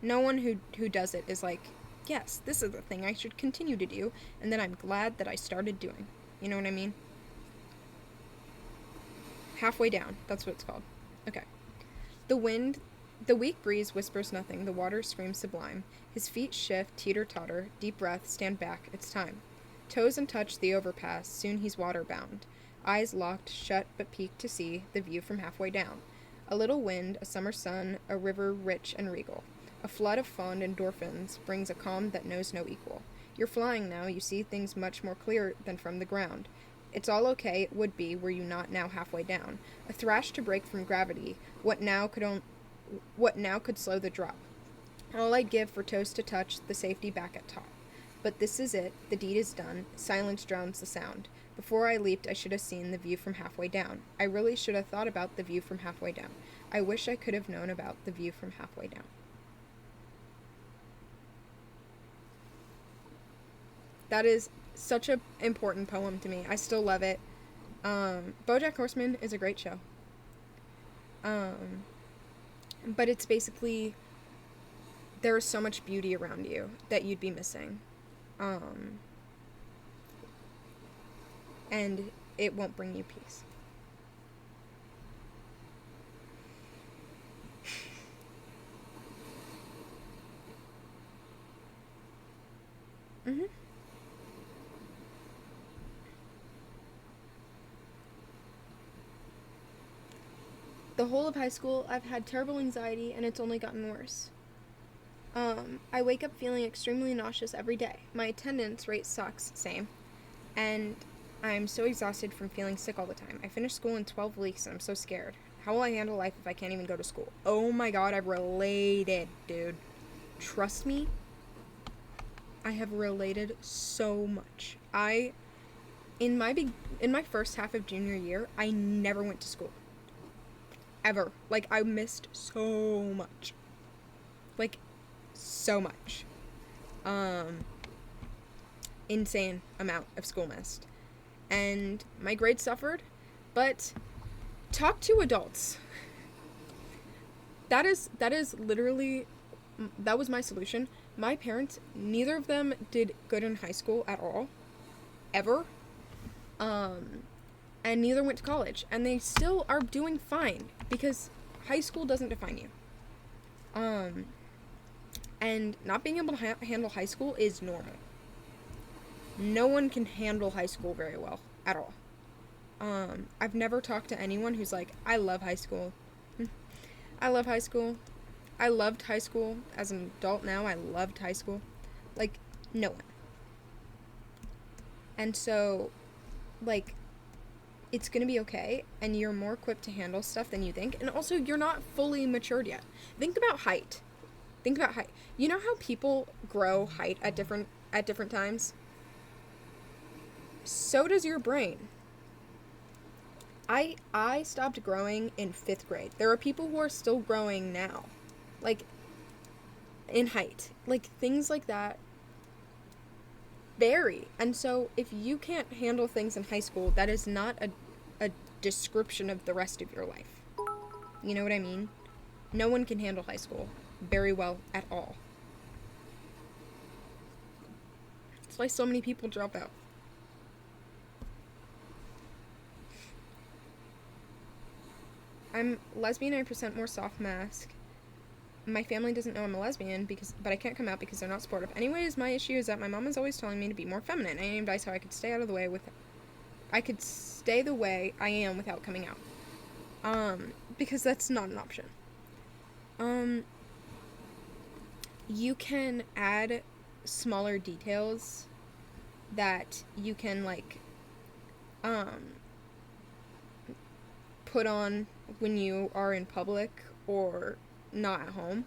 No one who does it is like, yes, this is the thing I should continue to do, and then I'm glad that I started doing. You know what I mean? Halfway down, that's what it's called. Okay. The weak breeze whispers nothing, the water screams sublime. His feet shift, teeter-totter, deep breath, stand back, it's time. Toes untouched the overpass, soon he's water-bound. Eyes locked, shut but peaked to see the view from halfway down. A little wind, a summer sun, a river rich and regal. A flood of fond endorphins brings a calm that knows no equal. You're flying now, you see things much more clear than from the ground. It's all okay, it would be, were you not now halfway down. A thrash to break from gravity, what now could slow the drop? All I'd give for toes to touch the safety back at top. But this is it, the deed is done, silence drowns the sound. Before I leaped, I should have seen the view from halfway down. I really should have thought about the view from halfway down. I wish I could have known about the view from halfway down. That is such an important poem to me. I still love it. BoJack Horseman is a great show. But it's basically, there is so much beauty around you that you'd be missing. And it won't bring you peace. The whole of high school, I've had terrible anxiety, and it's only gotten worse. I wake up feeling extremely nauseous every day. My attendance rate sucks, same. And I'm so exhausted from feeling sick all the time. I finished school in 12 weeks, and I'm so scared. How will I handle life if I can't even go to school? Oh my god, I've related, dude. Trust me, I have related so much. In my first half of junior year, I never went to school. Ever. Like, I missed so much. Like, so much. Insane amount of school missed. And my grades suffered, but talk to adults. That is literally, that was my solution. My parents, neither of them did good in high school at all. Ever. And neither went to college. And they still are doing fine, because high school doesn't define you. And not being able to handle high school is normal. No one can handle high school very well, at all. I've never talked to anyone who's like, I love high school. I love high school. I loved high school. As an adult now, I loved high school. Like, no one. And so, like, it's going to be okay, and you're more equipped to handle stuff than you think. And also, you're not fully matured yet. Think about height. Think about height. You know how people grow height at different times? So does your brain. I stopped growing in 5th grade. There are people who are still growing now. Like, in height. Like, things like that vary. And so, if you can't handle things in high school, that is not a description of the rest of your life. You know what I mean? No one can handle high school very well at all. That's why so many people drop out. I'm lesbian, I present more soft mask. My family doesn't know I'm a lesbian but I can't come out because they're not supportive. Anyways, my issue is that my mom is always telling me to be more feminine. I need advice how I could stay the way I am without coming out. Because that's not an option. You can add smaller details that you can, like, put on when you are in public or not at home.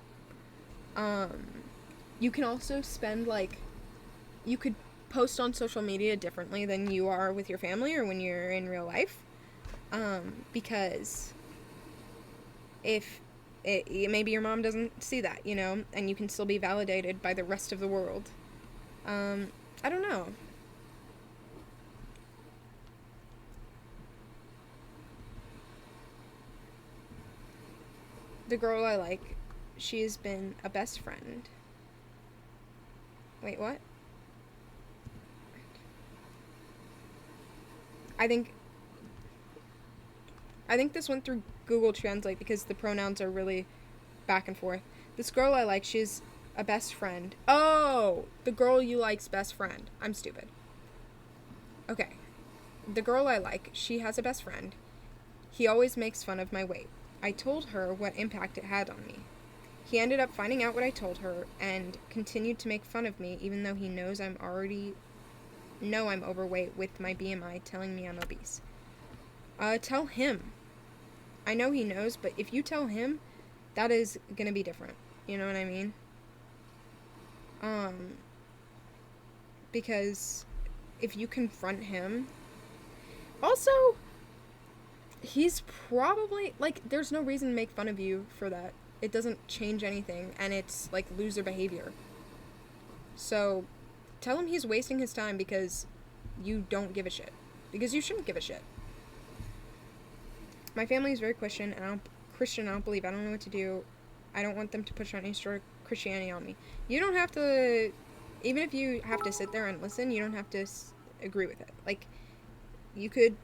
You can also spend, like, you could post on social media differently than you are with your family or when you're in real life. Because maybe your mom doesn't see that, you know, and you can still be validated by the rest of the world. I don't know. The girl I like, she has been a best friend. Wait, what? I think this went through Google Translate because the pronouns are really back and forth. This girl I like, she's a best friend. Oh, the girl you like's best friend. I'm stupid. Okay. The girl I like, she has a best friend. He always makes fun of my weight. I told her what impact it had on me. He ended up finding out what I told her and continued to make fun of me even though he knows I'm overweight with my BMI telling me I'm obese. Tell him. I know he knows, but if you tell him, that is gonna be different. You know what I mean? Because if you confront him... Also, he's probably, like, there's no reason to make fun of you for that. It doesn't change anything, and it's, like, loser behavior. So, tell him he's wasting his time because you don't give a shit. Because you shouldn't give a shit. My family is very Christian, and I don't believe. I don't know what to do. I don't want them to push any sort of Christianity on me. You don't have to, even if you have to sit there and listen, you don't have to agree with it. Like, you could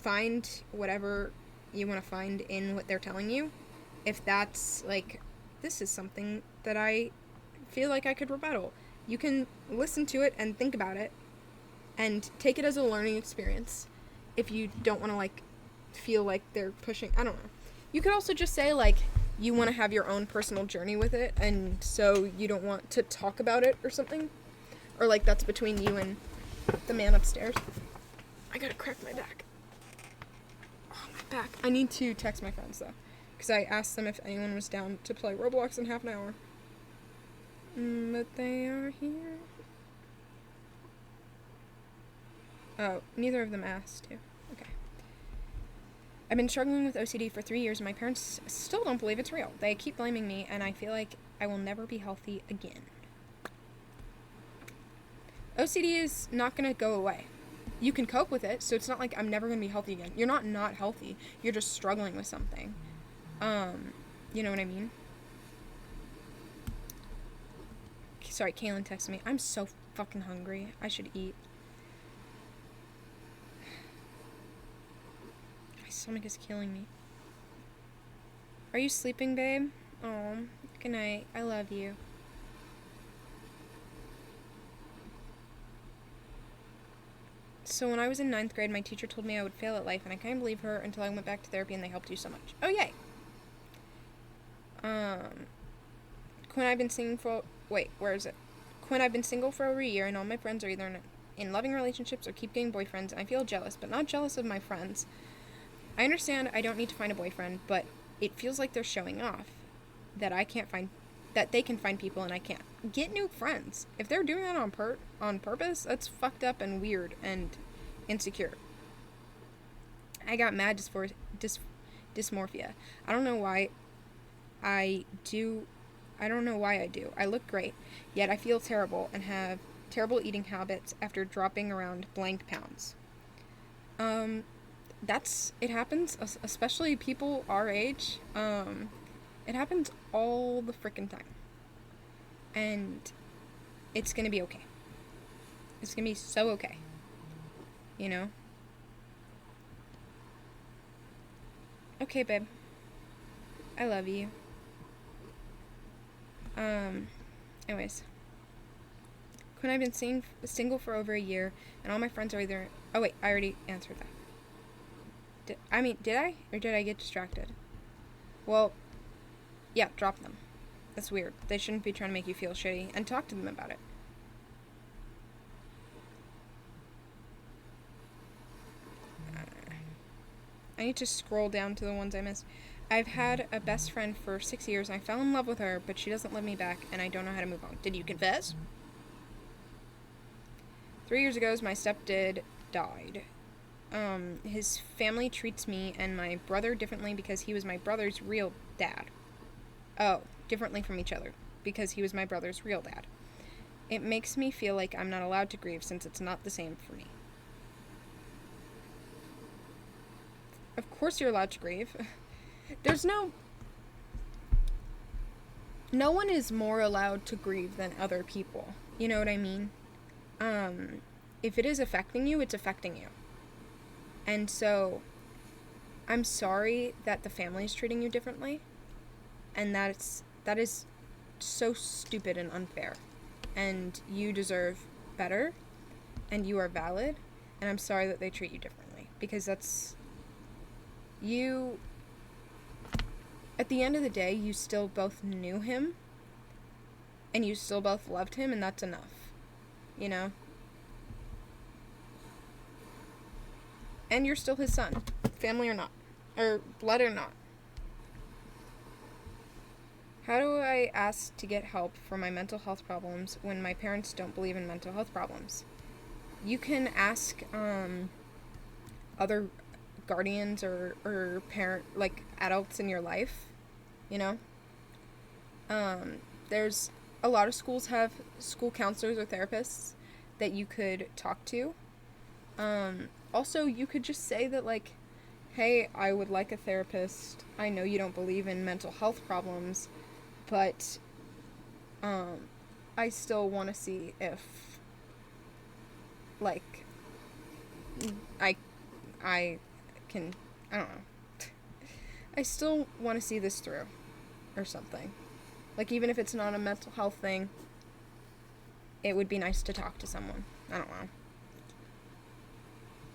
find whatever you want to find in what they're telling you. If that's, like, this is something that I feel like I could rebuttal. You can listen to it and think about it and take it as a learning experience. If you don't want to, like, feel like they're pushing, I don't know. You could also just say, like, you want to have your own personal journey with it, and so you don't want to talk about it or something. Or, like, that's between you and the man upstairs. I gotta crack my back. Oh, my back. I need to text my friends, though. Because I asked them if anyone was down to play Roblox in half an hour. But they are here. Oh, neither of them asked to. Okay. I've been struggling with OCD for 3 years, and my parents still don't believe it's real. They keep blaming me, and I feel like I will never be healthy again. OCD is not going to go away. You can cope with it, so it's not like I'm never going to be healthy again. You're not healthy. You're just struggling with something. You know what I mean? Sorry, Kaylin texted me. I'm so fucking hungry. I should eat. My stomach is killing me. Are you sleeping, babe? Oh, good night. I love you. So when I was in 9th grade, my teacher told me I would fail at life, and I couldn't believe her until I went back to therapy and they helped you so much. Oh, yay! Quinn, I've been single for... Wait, where is it? Quinn, I've been single for over a year, and all my friends are either in loving relationships or keep getting boyfriends, and I feel jealous, but not jealous of my friends. I understand I don't need to find a boyfriend, but it feels like they're showing off that they can find people and I can't. Get new friends. If they're doing that on purpose, that's fucked up and weird and insecure. I got mad dysmorphia. I don't know why I do. I look great, yet I feel terrible and have terrible eating habits after dropping around blank pounds. It happens, especially people our age. It happens all the frickin' time. And it's gonna be okay. It's gonna be so okay. You know? Okay, babe. I love you. Anyways. Quinn, I've been single for over a year, and all my friends are either... Oh, wait, I already answered that. Did I? Or did I get distracted? Well, yeah, drop them. That's weird. They shouldn't be trying to make you feel shitty, and talk to them about it. I need to scroll down to the ones I missed. I've had a best friend for 6 years, and I fell in love with her, but she doesn't love me back, and I don't know how to move on. Did you confess? 3 years ago, my stepdad died. His family treats me and my brother differently because he was my brother's real dad. Oh, differently from each other, because he was my brother's real dad. It makes me feel like I'm not allowed to grieve since it's not the same for me. Of course you're allowed to grieve. No one is more allowed to grieve than other people. You know what I mean? If it is affecting you, it's affecting you. And so, I'm sorry that the family is treating you differently. And that is so stupid and unfair. And you deserve better. And you are valid. And I'm sorry that they treat you differently. Because that's... You... At the end of the day, you still both knew him. And you still both loved him, and that's enough. You know? And you're still his son. Family or not. Or blood or not. How do I ask to get help for my mental health problems when my parents don't believe in mental health problems? You can ask other guardians or parent, like, adults in your life, you know? There's a lot of schools have school counselors or therapists that you could talk to. Also, you could just say that, like, hey, I would like a therapist. I know you don't believe in mental health problems, but I still want to see if, like, I can, I don't know. I still want to see this through, or something. Like, even if it's not a mental health thing, it would be nice to talk to someone. I don't know.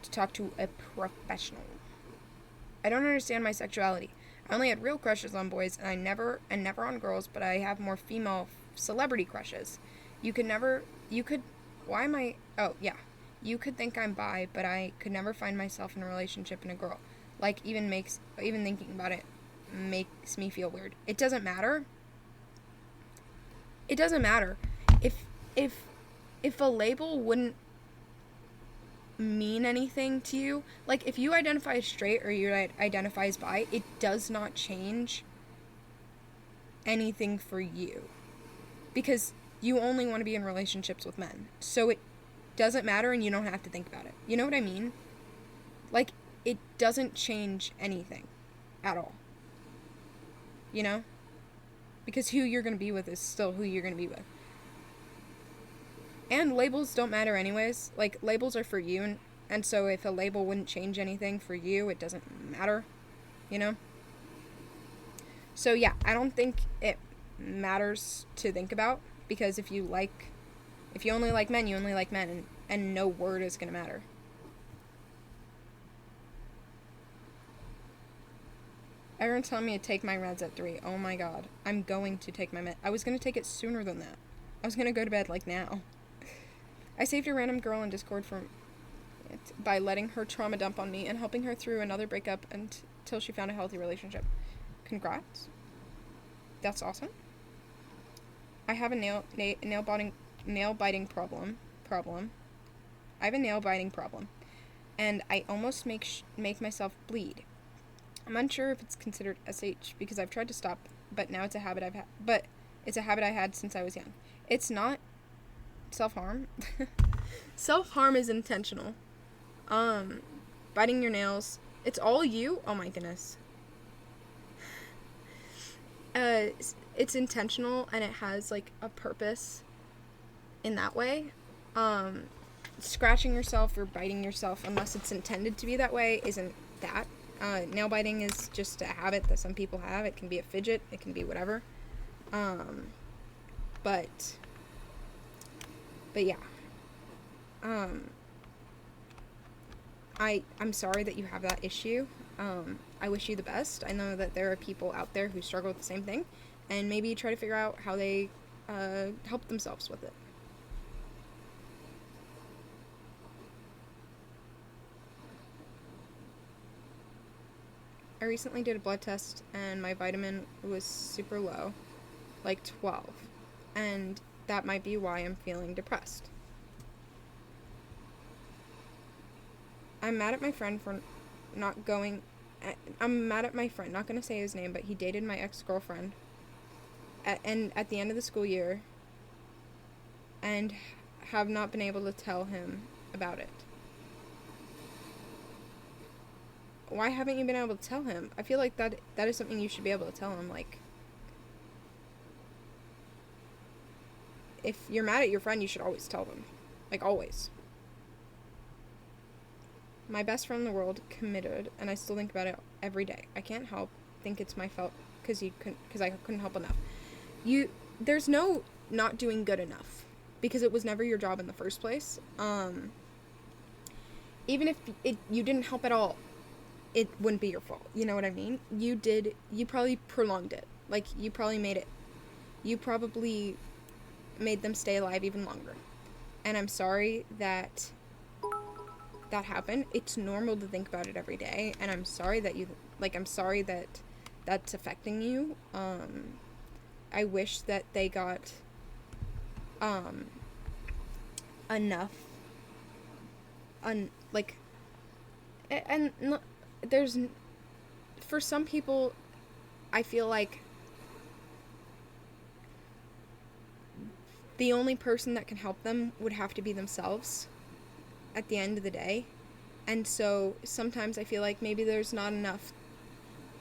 To talk to a professional. I don't understand my sexuality. I only had real crushes on boys, and never on girls, but I have more female celebrity crushes. You could, think I'm bi, but I could never find myself in a relationship in a girl. Like, even thinking about it makes me feel weird. It doesn't matter. It doesn't matter. If a label wouldn't mean anything to you, like, if you identify as straight or you identify as bi, it does not change anything for you, because you only want to be in relationships with men, so it doesn't matter and you don't have to think about it. You know what I mean? Like, it doesn't change anything at all, you know, because who you're going to be with is still who you're going to be with. And labels don't matter anyways. Like, labels are for you, and so if a label wouldn't change anything for you, it doesn't matter, you know? So, yeah, I don't think it matters to think about, because if you only like men, you only like men, and no word is going to matter. Everyone's telling me to take my meds at 3. Oh my god. I'm going to take my med. I was going to take it sooner than that. I was going to go to bed, like, now. I saved a random girl in Discord from it by letting her trauma dump on me and helping her through another breakup until she found a healthy relationship. Congrats. That's awesome. I have a nail biting problem. I have a nail biting problem, and I almost make myself bleed. I'm unsure if it's considered SH because I've tried to stop, but now it's a habit I've had. But it's a habit I had since I was young. It's not self-harm. Self-harm is intentional. Biting your nails. It's all you. Oh my goodness. It's intentional and it has like a purpose in that way. Scratching yourself or biting yourself, unless it's intended to be that way, isn't that. Nail biting is just a habit that some people have. It can be a fidget, it can be whatever. But yeah. I'm sorry that you have that issue. I wish you the best. I know that there are people out there who struggle with the same thing, and maybe try to figure out how they help themselves with it. I recently did a blood test and my vitamin was super low, like 12, and that might be why I'm feeling depressed. I'm mad at my friend for not going. I'm mad at my friend, not gonna say his name, but he dated my ex-girlfriend at the end of the school year and have not been able to tell him about it. Why haven't you been able to tell him? I feel like that is something you should be able to tell him. Like, if you're mad at your friend, you should always tell them. Like, always. My best friend in the world committed, and I still think about it every day. I can't help think it's my fault because I couldn't help enough. There's no not doing good enough because it was never your job in the first place. Even if you didn't help at all, it wouldn't be your fault. You know what I mean? You probably prolonged it. Like, you probably made them stay alive even longer. And I'm sorry that happened. It's normal to think about it every day, and I'm sorry that that's affecting you. I wish that they got enough there's, for some people, I feel like the only person that can help them would have to be themselves at the end of the day. And so sometimes I feel like maybe there's not enough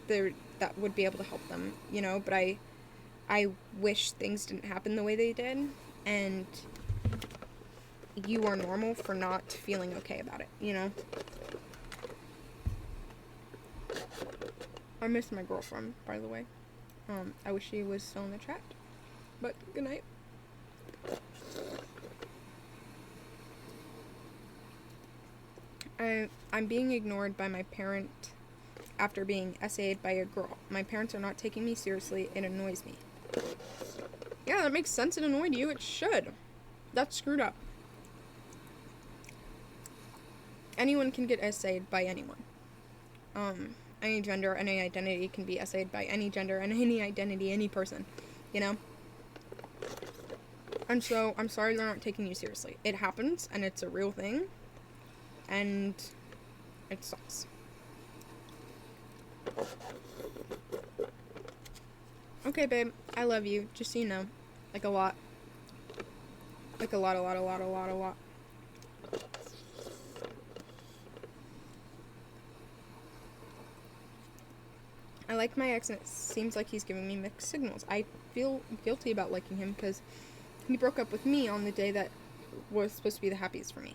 there that would be able to help them, you know, but I wish things didn't happen the way they did, and you are normal for not feeling okay about it, you know? I miss my girlfriend, by the way. I wish she was still in the chat. But good night. I'm being ignored by my parent after being SA'd by a girl. My parents are not taking me seriously. It annoys me. Yeah, that makes sense. It annoyed you. It should. That's screwed up. Anyone can get SA'd by anyone. Any gender, any identity can be SA'd by any gender and any identity, any person, you know? And so, I'm sorry they're not taking you seriously. It happens, and it's a real thing, and it sucks. Okay, babe, I love you, just so you know. Like a lot. Like a lot. I like my ex, and it seems like he's giving me mixed signals. I feel guilty about liking him because he broke up with me on the day that was supposed to be the happiest for me.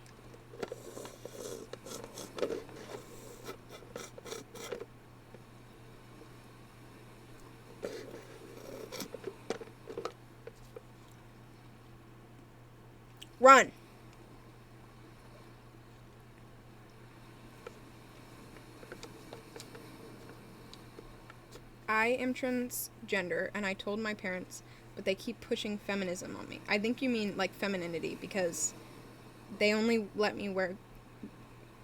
Run! I am transgender, and I told my parents, but they keep pushing feminism on me. I think you mean, like, femininity, because They only let me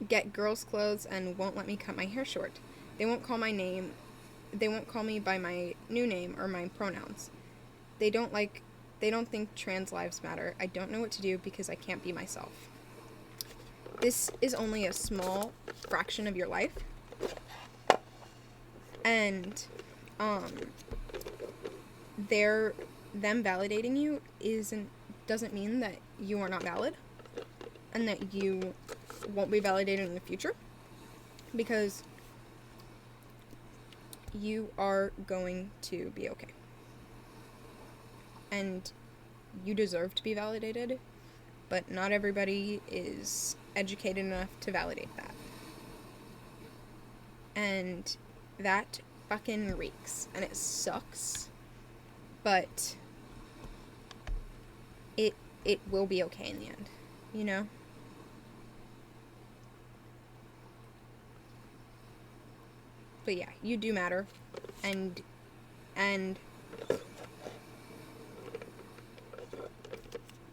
get girls' clothes and won't let me cut my hair short. They won't call my name. They won't call me by my new name or my pronouns. They don't think trans lives matter. I don't know what to do because I can't be myself. This is only a small fraction of your life. And them validating you doesn't mean that you are not valid and that you won't be validated in the future, because you are going to be okay. And you deserve to be validated, but not everybody is educated enough to validate that. And that fucking reeks, and it sucks, but it will be okay in the end, you know? But yeah, you do matter, and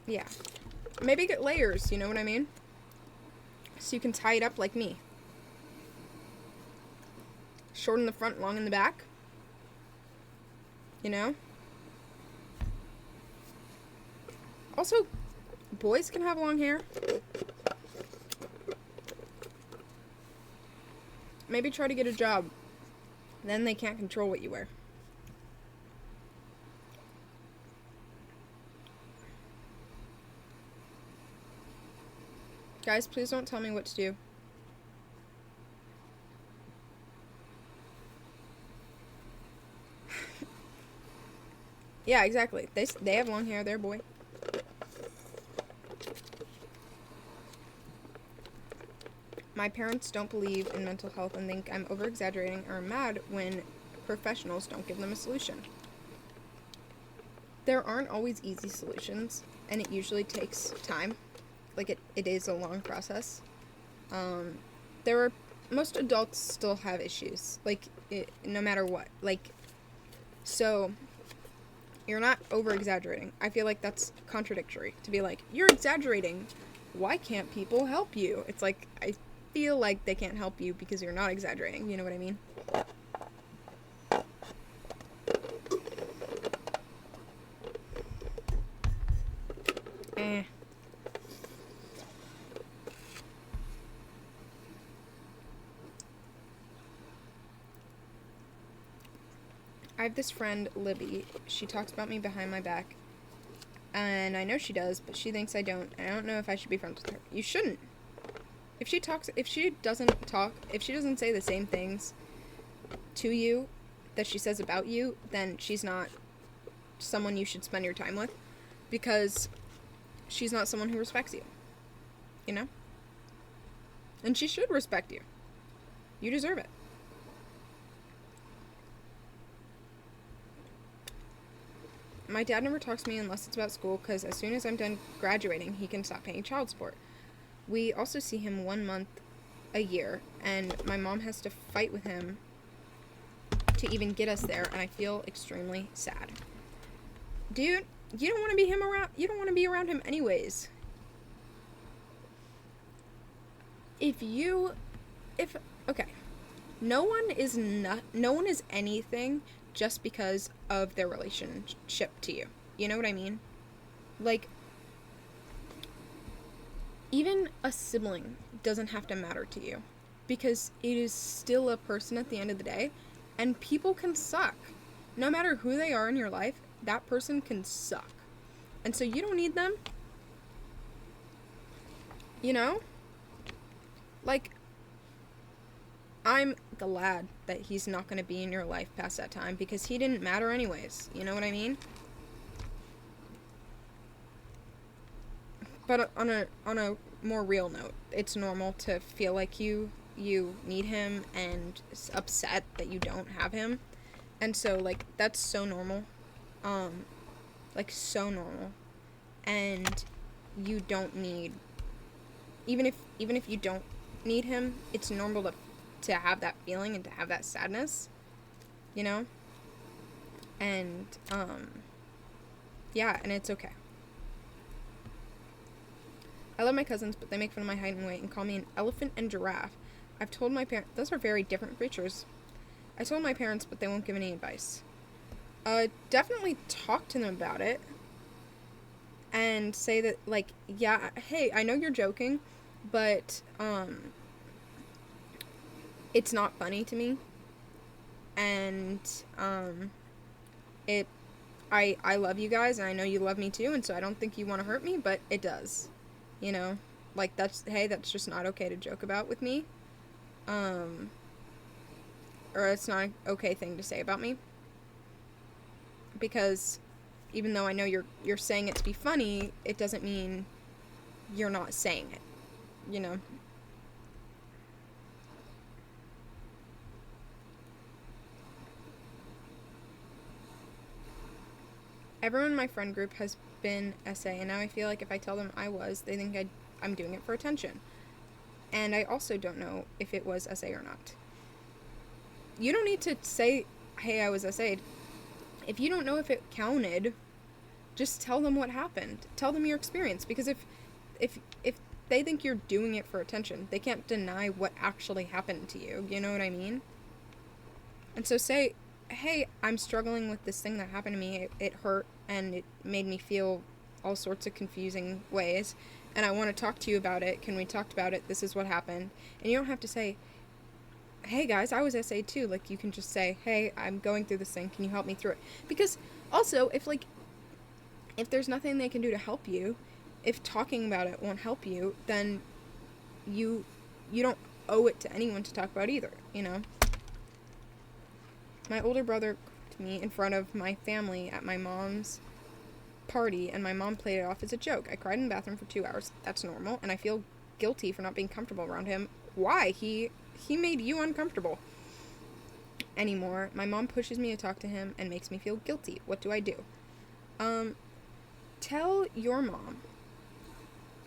yeah, maybe get layers, you know what I mean? So you can tie it up like me. Short in the front, long in the back. You know? Also, boys can have long hair. Maybe try to get a job. Then they can't control what you wear. Guys, please don't tell me what to do. Yeah, exactly. They have long hair. They're a boy. My parents don't believe in mental health and think I'm over-exaggerating or mad when professionals don't give them a solution. There aren't always easy solutions, and it usually takes time. Like, it is a long process. Most adults still have issues, like, no matter what. Like, so, you're not over-exaggerating. I feel like that's contradictory, to be like, you're exaggerating. Why can't people help you? It's like, I feel like they can't help you because you're not exaggerating, you know what I mean? I have this friend, Libby. She talks about me behind my back. And I know she does, but she thinks I don't. I don't know if I should be friends with her. You shouldn't. If she doesn't say the same things to you that she says about you, then she's not someone you should spend your time with, because she's not someone who respects you. You know? And she should respect you. You deserve it. My dad never talks to me unless it's about school, because as soon as I'm done graduating, he can stop paying child support. We also see him 1 month a year, and my mom has to fight with him to even get us there, and I feel extremely sad. Dude, you don't want to be around him anyways. Okay. No one is anything just because of their relationship to you. You know what I mean? Like, even a sibling doesn't have to matter to you, because it is still a person at the end of the day, and people can suck. No matter who they are in your life, that person can suck. And so you don't need them. You know? Like, I'm glad that he's not going to be in your life past that time, because he didn't matter anyways. You know what I mean? But on a more real note, it's normal to feel like you need him and upset that you don't have him. And so, like, that's so normal. Like, so normal. And you don't need, even if you don't need him, it's normal to have that feeling and to have that sadness, you know? And, yeah, and it's okay. I love my cousins, but they make fun of my height and weight and call me an elephant and giraffe. I've told my parents, those are very different creatures. I told my parents, but they won't give any advice. Definitely talk to them about it. And say that, like, yeah, hey, I know you're joking, but, it's not funny to me. And, I love you guys, and I know you love me too, and so I don't think you want to hurt me, but it does. You know? Like, that's just not okay to joke about with me. Or it's not an okay thing to say about me. Because even though I know you're saying it to be funny, it doesn't mean you're not saying it. You know? Everyone in my friend group has been SA, and now I feel like if I tell them I was, they think I'm doing it for attention. And I also don't know if it was SA or not. You don't need to say, hey, I was SA'd. If you don't know if it counted, just tell them what happened. Tell them your experience, because if they think you're doing it for attention, they can't deny what actually happened to you. You know what I mean? And so say, hey, I'm struggling with this thing that happened to me. It hurt, and it made me feel all sorts of confusing ways, and I want to talk to you about it. Can we talk about it? This is what happened. And you don't have to say, hey guys, I was SA too. Like, you can just say, hey, I'm going through this thing. Can you help me through it? Because also, if there's nothing they can do to help you, if talking about it won't help you, then you don't owe it to anyone to talk about either, you know? My older brother cooked me in front of my family at my mom's party, and my mom played it off as a joke. I cried in the bathroom for 2 hours. That's normal, and I feel guilty for not being comfortable around him. Why? He made you uncomfortable. Anymore. My mom pushes me to talk to him and makes me feel guilty. What do I do? Tell your mom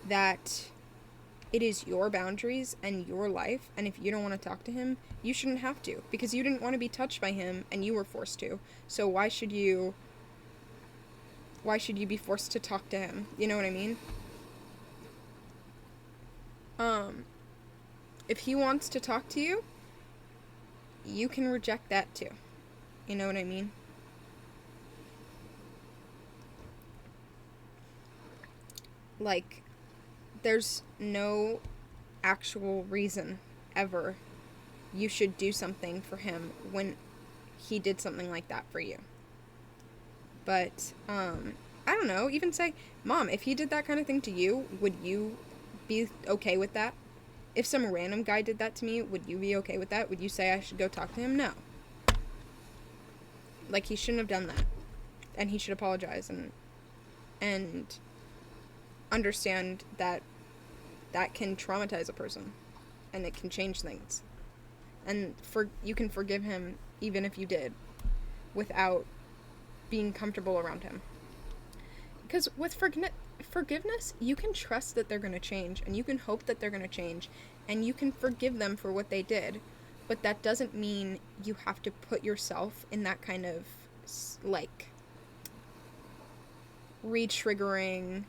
that it is your boundaries and your life, and if you don't want to talk to him, you shouldn't have to, because you didn't want to be touched by him and you were forced to. So why should you be forced to talk to him? You know what I mean? If he wants to talk to you, you can reject that too. You know what I mean? Like, there's no actual reason ever you should do something for him when he did something like that for you. But, I don't know, even say, Mom, if he did that kind of thing to you, would you be okay with that? If some random guy did that to me, would you be okay with that? Would you say I should go talk to him? No. Like, he shouldn't have done that. And he should apologize and understand that can traumatize a person. And it can change things. And you can forgive him even if you did, without being comfortable around him. Because with forgiveness, you can trust that they're going to change, and you can hope that they're going to change, and you can forgive them for what they did. But that doesn't mean you have to put yourself in that kind of, like, re-triggering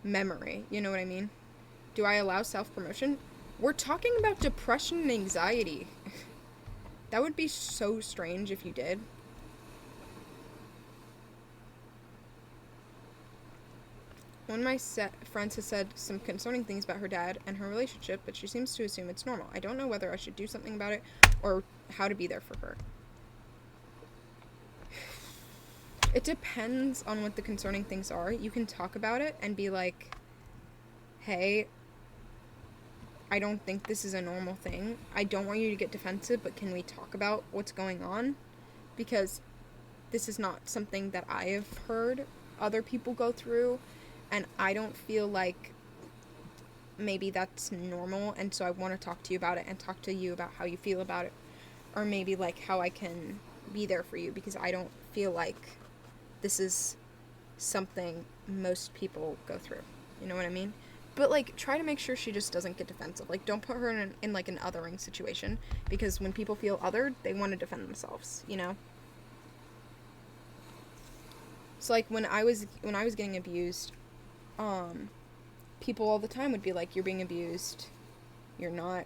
memory. You know what I mean? Do I allow self-promotion? We're talking about depression and anxiety. That would be so strange if you did. One of my friends has said some concerning things about her dad and her relationship, but she seems to assume it's normal. I don't know whether I should do something about it or how to be there for her. It depends on what the concerning things are. You can talk about it and be like, hey, I don't think this is a normal thing. I don't want you to get defensive, but can we talk about what's going on? Because this is not something that I have heard other people go through, and I don't feel like maybe that's normal, and so I want to talk to you about it and talk to you about how you feel about it, or maybe like how I can be there for you, because I don't feel like this is something most people go through. You know what I mean? But, like, try to make sure she just doesn't get defensive. Like, don't put her in like, an othering situation. Because when people feel othered, they want to defend themselves, you know? So, like, when I was getting abused, people all the time would be like, you're being abused, you're not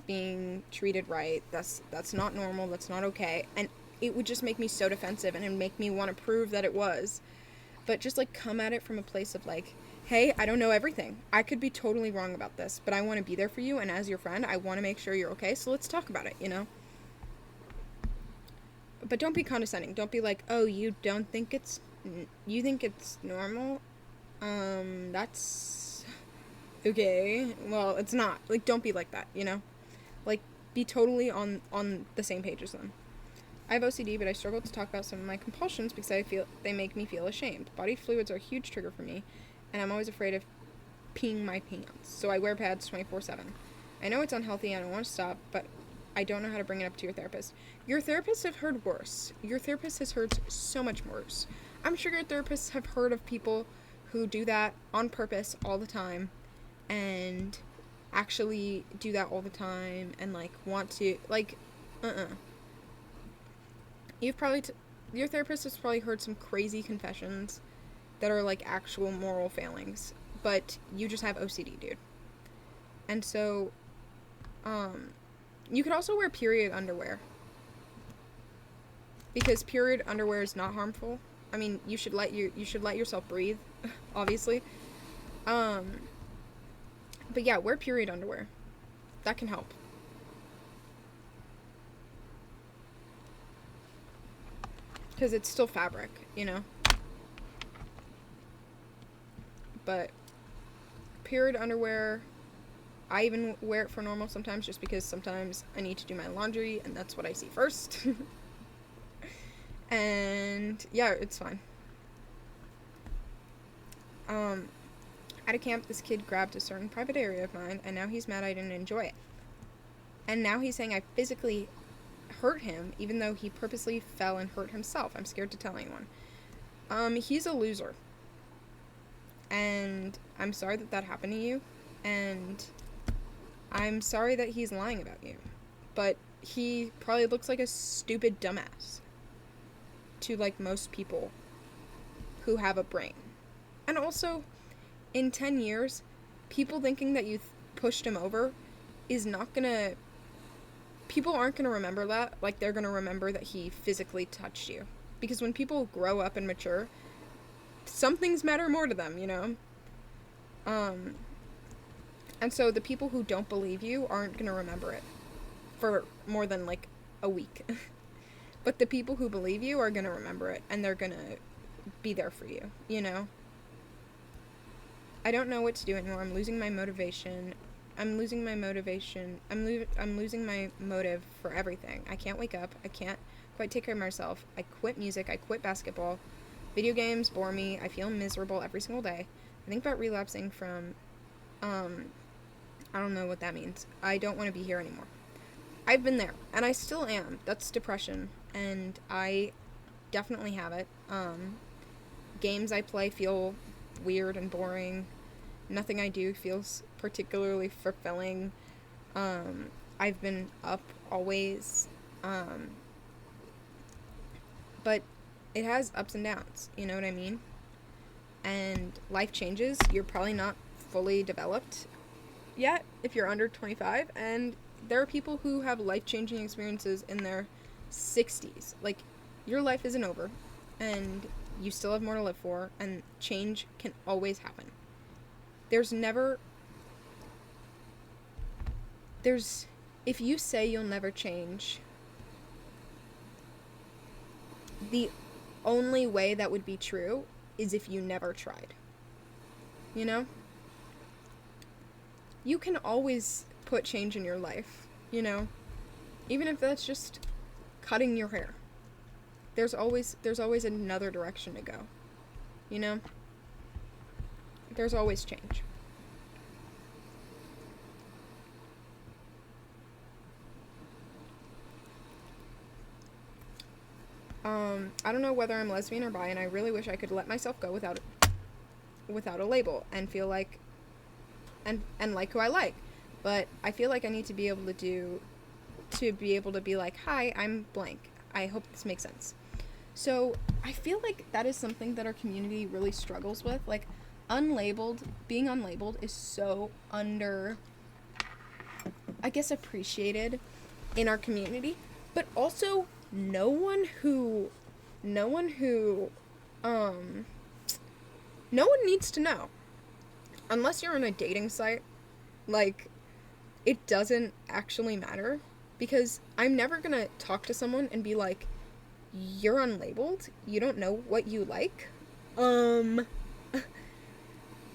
being treated right, that's not normal, that's not okay. And it would just make me so defensive, and it'd make me want to prove that it was. But just, like, come at it from a place of, like, hey, I don't know everything. I could be totally wrong about this, but I want to be there for you, and as your friend, I want to make sure you're okay, so let's talk about it, you know? But don't be condescending. Don't be like, oh, you think it's normal? That's okay. Well, it's not. Like, don't be like that, you know? Like, be totally on the same page as them. I have OCD, but I struggle to talk about some of my compulsions because I feel they make me feel ashamed. Body fluids are a huge trigger for me, and I'm always afraid of peeing my pants. So I wear pads 24/7. I know it's unhealthy and I want to stop, but I don't know how to bring it up to your therapist. Your therapist have heard worse. Your therapist has heard so much worse. I'm sure your therapists have heard of people who do that on purpose all the time, and actually do that all the time, and, like, want to, like, your therapist has probably heard some crazy confessions that are, like, actual moral failings, but you just have OCD, dude. And so, you could also wear period underwear, because period underwear is not harmful. I mean, you should let yourself breathe, obviously. But yeah, wear period underwear. That can help. Because it's still fabric, you know? But period underwear, I even wear it for normal sometimes, just because sometimes I need to do my laundry, and that's what I see first. And yeah, it's fine. At a camp, this kid grabbed a certain private area of mine, and now he's mad I didn't enjoy it. And now he's saying I physically hurt him, even though he purposely fell and hurt himself. I'm scared to tell anyone. He's a loser. And I'm sorry that happened to you. And I'm sorry that he's lying about you. But he probably looks like a stupid dumbass to, like, most people who have a brain. And also, in 10 years, people thinking that you pushed him over is not gonna... People aren't gonna remember that. Like, they're gonna remember that he physically touched you. Because when people grow up and mature, some things matter more to them, you know? And so the people who don't believe you aren't gonna remember it for more than, like, a week. But the people who believe you are gonna remember it, and they're gonna be there for you, you know? I don't know what to do anymore. I'm losing my motivation. I'm losing my motive for everything. I can't wake up. I can't quite take care of myself. I quit music. I quit basketball. Video games bore me. I feel miserable every single day. I think about relapsing from, I don't know what that means. I don't want to be here anymore. I've been there, and I still am. That's depression, and I definitely have it. Games I play feel weird and boring. Nothing I do feels particularly fulfilling. I've been up always. But it has ups and downs, you know what I mean? And life changes. You're probably not fully developed yet if you're under 25, and there are people who have life-changing experiences in their 60s. Like, your life isn't over, and you still have more to live for, and change can always happen. If you say you'll never change, the only way that would be true is if you never tried. You know? You can always put change in your life, you know? Even if that's just cutting your hair. There's always another direction to go. You know? There's always change. I don't know whether I'm lesbian or bi, and I really wish I could let myself go without a label and feel like and like who I like. But I feel like I need to be able to be like, hi, I'm blank. I hope this makes sense. So I feel like that is something that our community really struggles with. Like, being unlabeled is so I guess, appreciated in our community, but also no one needs to know. Unless you're on a dating site, like, it doesn't actually matter, because I'm never gonna talk to someone and be like, you're unlabeled, you don't know what you like?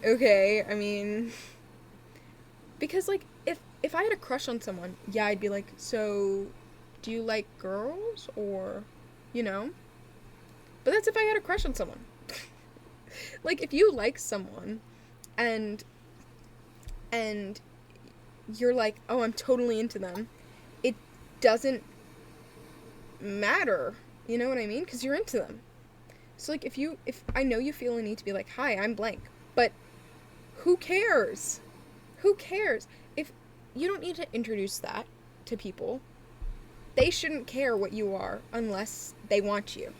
Okay, I mean, because, like, if I had a crush on someone, yeah, I'd be like, so, do you like girls, or, you know? But that's if I had a crush on someone. Like, if you like someone, and you're like, oh, I'm totally into them, it doesn't matter, you know what I mean? Because you're into them. So, like, if I know you feel a need to be like, hi, I'm blank, but who cares? Who cares? If you don't need to introduce that to people, they shouldn't care what you are unless they want you.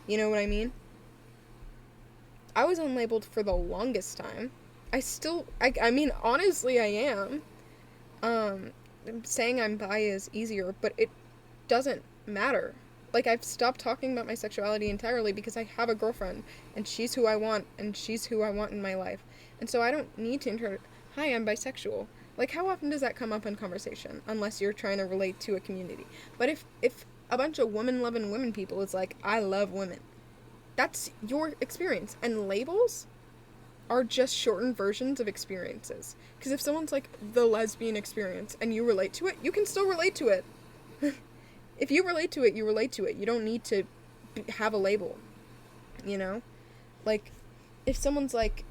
You know what I mean? I was unlabeled for the longest time. I mean, honestly, I am. Saying I'm bi is easier, but it doesn't matter. Like, I've stopped talking about my sexuality entirely because I have a girlfriend, and she's who I want, and she's who I want in my life. And so I don't need to hi, I'm bisexual. Like, how often does that come up in conversation? Unless you're trying to relate to a community. But if a bunch of woman-loving women people is like, I love women, that's your experience. And labels are just shortened versions of experiences. Because if someone's like, the lesbian experience, and you relate to it, you can still relate to it. If you relate to it, you relate to it. You don't need to have a label, you know? Like, if someone's like,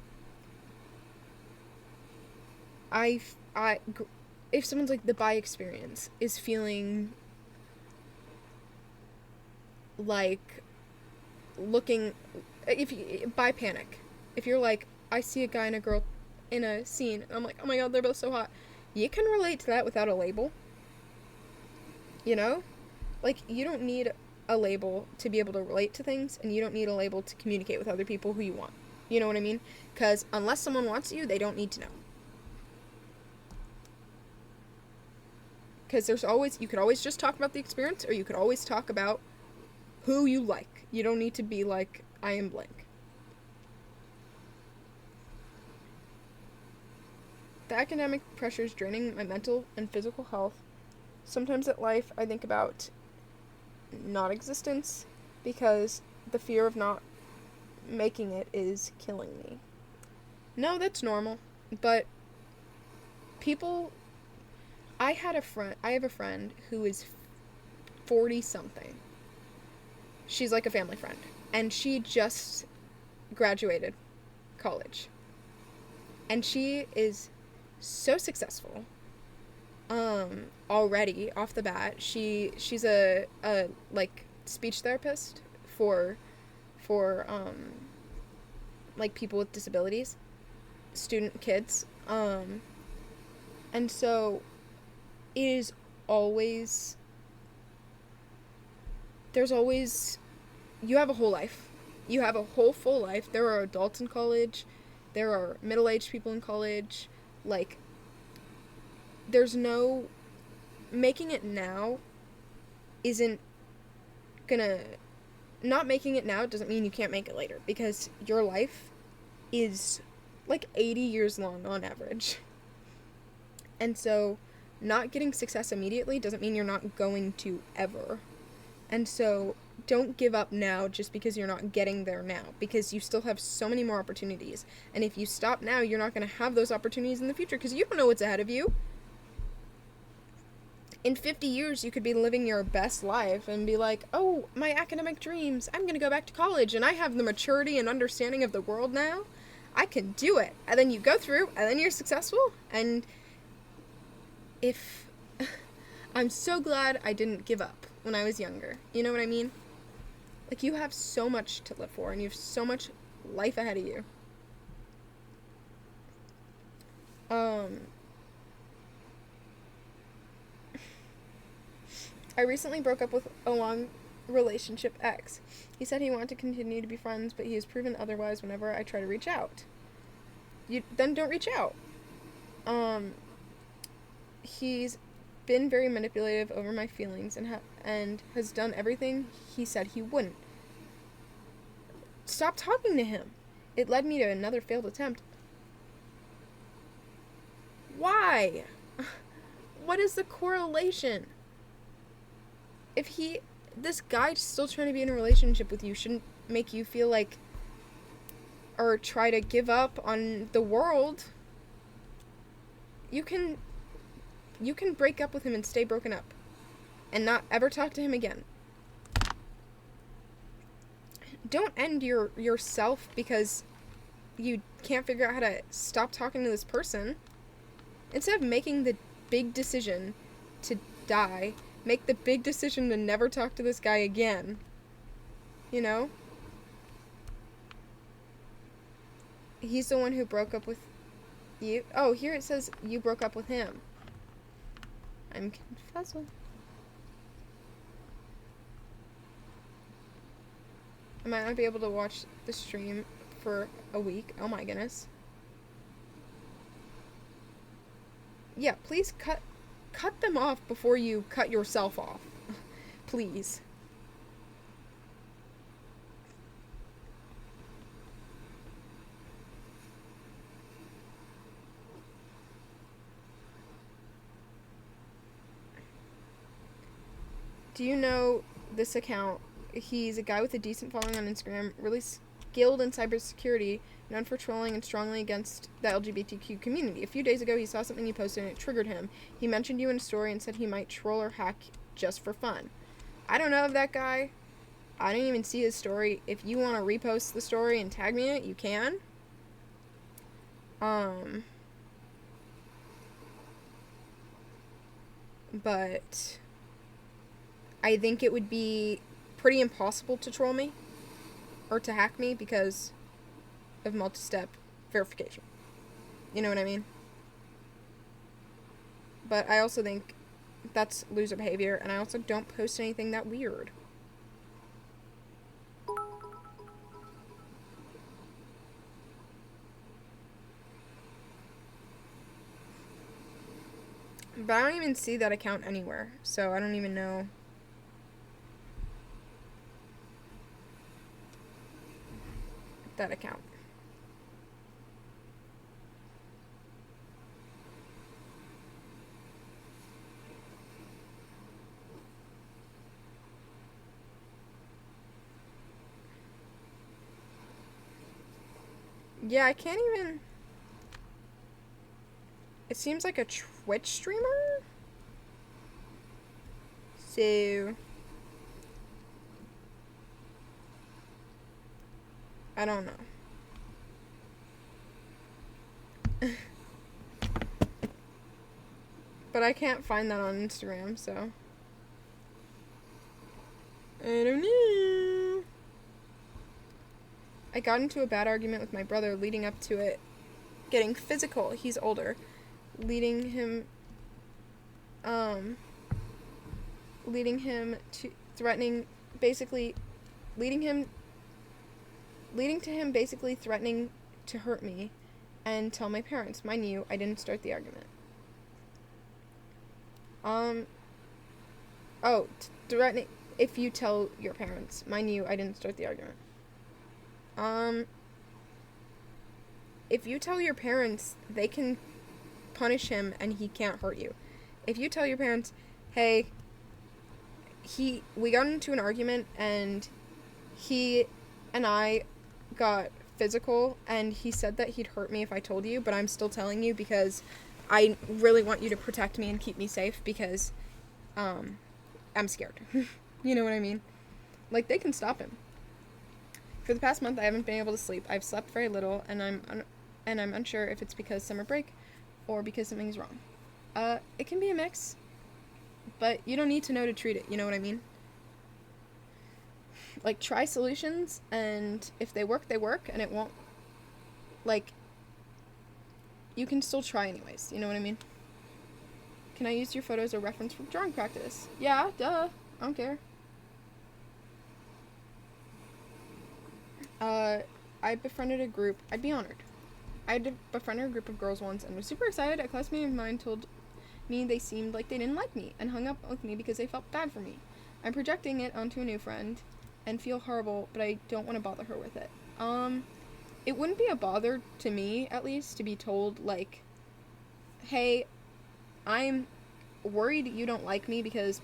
if someone's like, the bi experience is feeling like bi panic. If you're like, I see a guy and a girl in a scene, and I'm like, oh my god, they're both so hot. You can relate to that without a label. You know? Like, you don't need a label to be able to relate to things, and you don't need a label to communicate with other people who you want. You know what I mean? Because unless someone wants you, they don't need to know. Because you could always just talk about the experience, or you could always talk about who you like. You don't need to be like, I am blank. The academic pressure is draining my mental and physical health. Sometimes at life, I think about not existence, because the fear of not making it is killing me. No, that's normal, but I have a friend who is 40 something. She's like a family friend, and she just graduated college, and she is so successful. Already off the bat, she's a like speech therapist for like people with disabilities, student kids, and so it is always, you have a whole life. You have a whole full life. There are adults in college. There are middle-aged people in college. Like, there's no, making it now isn't gonna, not making it now doesn't mean you can't make it later, because your life is like 80 years long on average. And so not getting success immediately doesn't mean you're not going to ever. And so don't give up now just because you're not getting there now, because you still have so many more opportunities. And if you stop now, you're not going to have those opportunities in the future, because you don't know what's ahead of you. In 50 years, you could be living your best life and be like, oh, my academic dreams, I'm going to go back to college, and I have the maturity and understanding of the world now. I can do it. And then you go through, and then you're successful. And I'm so glad I didn't give up when I was younger. You know what I mean? Like, you have so much to live for, and you have so much life ahead of you. I recently broke up with a long relationship ex. He said he wanted to continue to be friends, but he has proven otherwise whenever I try to reach out. then don't reach out. He's been very manipulative over my feelings and has done everything he said he wouldn't. Stop talking to him. It led me to another failed attempt. Why? What is the correlation? If this guy still trying to be in a relationship with you shouldn't make you feel like, or try to give up on the world. You can break up with him and stay broken up and not ever talk to him again. Don't end yourself because you can't figure out how to stop talking to this person. Instead of making the big decision to die, make the big decision to never talk to this guy again. You know? He's the one who broke up with you. Oh, here it says you broke up with him. I'm confessing. I might not be able to watch the stream for a week. Oh my goodness. Yeah, please cut them off before you cut yourself off. Please. Do you know this account? He's a guy with a decent following on Instagram, really skilled in cybersecurity, known for trolling and strongly against the LGBTQ community. A few days ago, he saw something you posted and it triggered him. He mentioned you in a story and said he might troll or hack just for fun. I don't know of that guy. I didn't even see his story. If you want to repost the story and tag me in it, you can. But I think it would be pretty impossible to troll me or to hack me because of multi-step verification. You know what I mean? But I also think that's loser behavior, and I also don't post anything that weird. But I don't even see that account anywhere, so I don't even know. That account. Yeah, I can't even. It seems like a Twitch streamer. So I don't know. But I can't find that on Instagram, so I don't know. I got into a bad argument with my brother leading up to it getting physical. He's older. Leading him to threatening, basically leading to him basically threatening to hurt me and tell my parents. Mind you, I didn't start the argument. Threatening if you tell your parents. Mind you, I didn't start the argument. If you tell your parents, they can punish him and he can't hurt you. If you tell your parents, hey, we got into an argument and he and I got physical and he said that he'd hurt me if I told you, but I'm still telling you because I really want you to protect me and keep me safe because I'm scared. You know what I mean? Like, they can stop him. For the past month, I haven't been able to sleep. I've slept very little, and I'm unsure if it's because summer break or because something's wrong. It can be a mix, but you don't need to know to treat it. You know what I mean? Like, try solutions, and if they work, they work, and it won't, like, you can still try anyways. You know what I mean? Can I use your photo as a reference for drawing practice? Yeah, duh. I don't care. I befriended a group. I'd be honored. I had to befriend a group of girls once and was super excited. A classmate of mine told me they seemed like they didn't like me and hung up with me because they felt bad for me. I'm projecting it onto a new friend and feel horrible, but I don't want to bother her with it. It wouldn't be a bother to me, at least, to be told, like, hey, I'm worried you don't like me because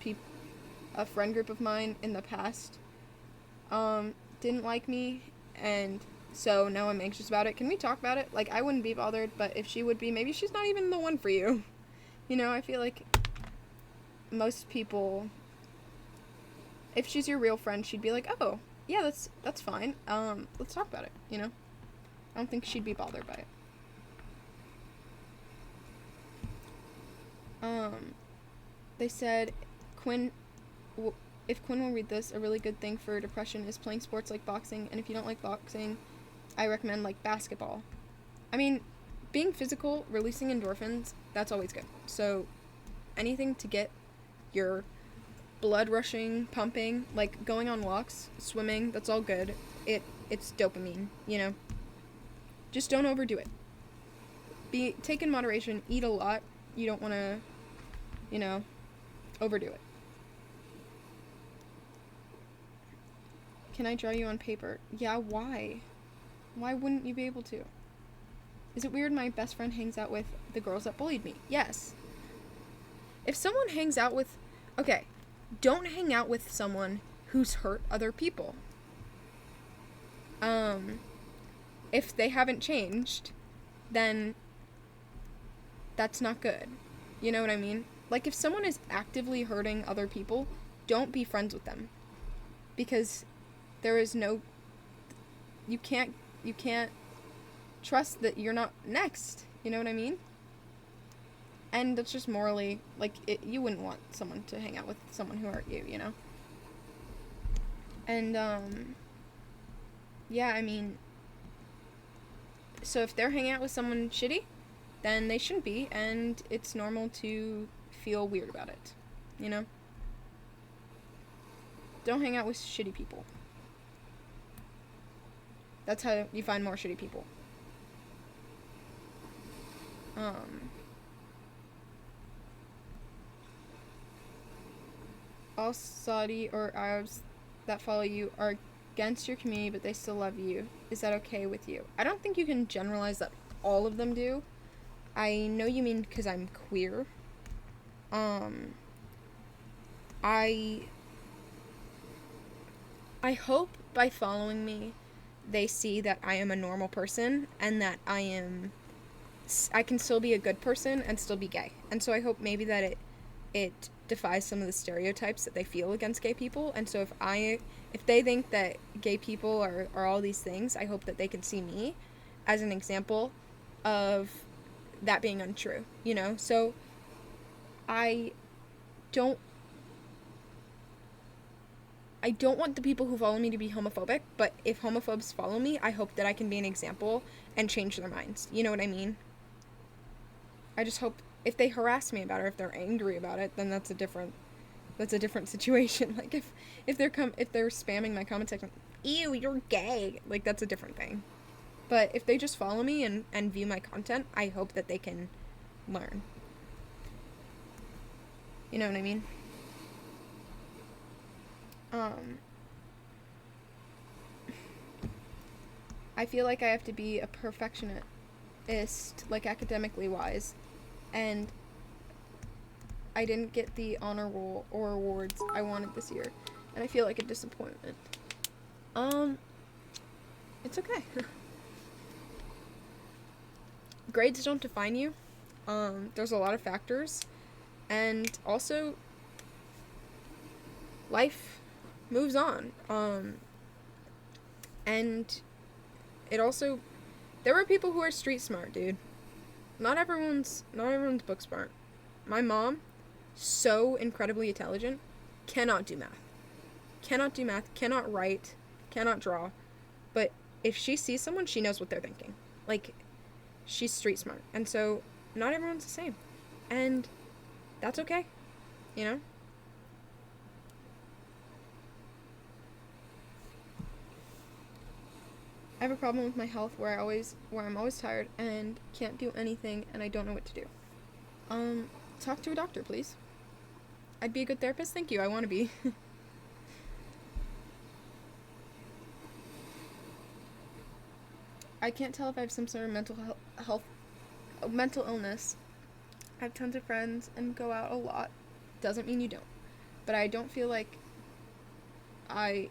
a friend group of mine in the past didn't like me, and so now I'm anxious about it. Can we talk about it? Like, I wouldn't be bothered, but if she would be, maybe she's not even the one for you. You know, I feel like most people, if she's your real friend, she'd be like, oh, yeah, that's fine. Let's talk about it, you know? I don't think she'd be bothered by it. They said, if Quinn will read this, a really good thing for depression is playing sports like boxing, and if you don't like boxing, I recommend, like, basketball. I mean, being physical, releasing endorphins, that's always good. So, anything to get your blood rushing, pumping, like, going on walks, swimming, that's all good. It's dopamine, you know? Just don't overdo it. Take in moderation, eat a lot. You don't want to, you know, overdo it. Can I draw you on paper? Yeah, why? Why wouldn't you be able to? Is it weird my best friend hangs out with the girls that bullied me? Yes. If someone hangs out with... Okay, don't hang out with someone who's hurt other people. If they haven't changed, then that's not good. You know what I mean? Like, if someone is actively hurting other people, don't be friends with them. Because there is no... You can't trust that you're not next. You know what I mean? And that's just morally, like, you wouldn't want someone to hang out with someone who hurt you, you know? And, yeah, I mean, so if they're hanging out with someone shitty, then they shouldn't be, and it's normal to feel weird about it, you know? Don't hang out with shitty people. That's how you find more shitty people. All Saudi or Arabs that follow you are against your community, but they still love you. Is that okay with you? I don't think you can generalize that all of them do. I know you mean because I'm queer. I hope by following me, they see that I am a normal person and that I can still be a good person and still be gay. And so I hope maybe that it defies some of the stereotypes that they feel against gay people. And so if they think that gay people are all these things, I hope that they can see me as an example of that being untrue, you know? So I don't want the people who follow me to be homophobic, but if homophobes follow me, I hope that I can be an example and change their minds. You know what I mean? I just hope if they harass me about it, or if they're angry about it, then that's a different situation. Like if they're spamming my comment section, ew, you're gay, like that's a different thing. But if they just follow me and view my content, I hope that they can learn. You know what I mean? I feel like I have to be a perfectionist, like academically wise, and I didn't get the honor roll or awards I wanted this year, and I feel like a disappointment. It's okay. Grades don't define you. There's a lot of factors, and also life moves on. And it also, there are people who are street smart, dude. Not everyone's book smart. My mom, so incredibly intelligent, cannot do math, cannot write, cannot draw, but if she sees someone, she knows what they're thinking. Like, she's street smart, and so not everyone's the same, and that's okay, you know? have a problem with my health where I'm always tired and can't do anything and I don't know what to do. Talk to a doctor, please. I'd be a good therapist. Thank you. I want to be. I can't tell if I have some sort of mental illness. I have tons of friends and go out a lot. Doesn't mean you don't. But I don't feel like I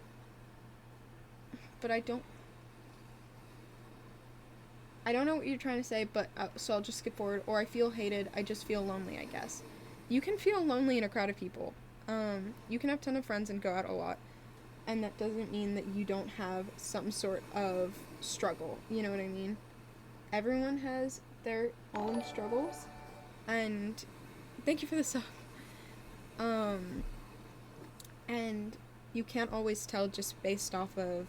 don't know what you're trying to say, but so I'll just skip forward. Or I feel hated. I just feel lonely, I guess. You can feel lonely in a crowd of people. You can have a ton of friends and go out a lot. And that doesn't mean that you don't have some sort of struggle. You know what I mean? Everyone has their own struggles. And thank you for the sub. And you can't always tell just based off of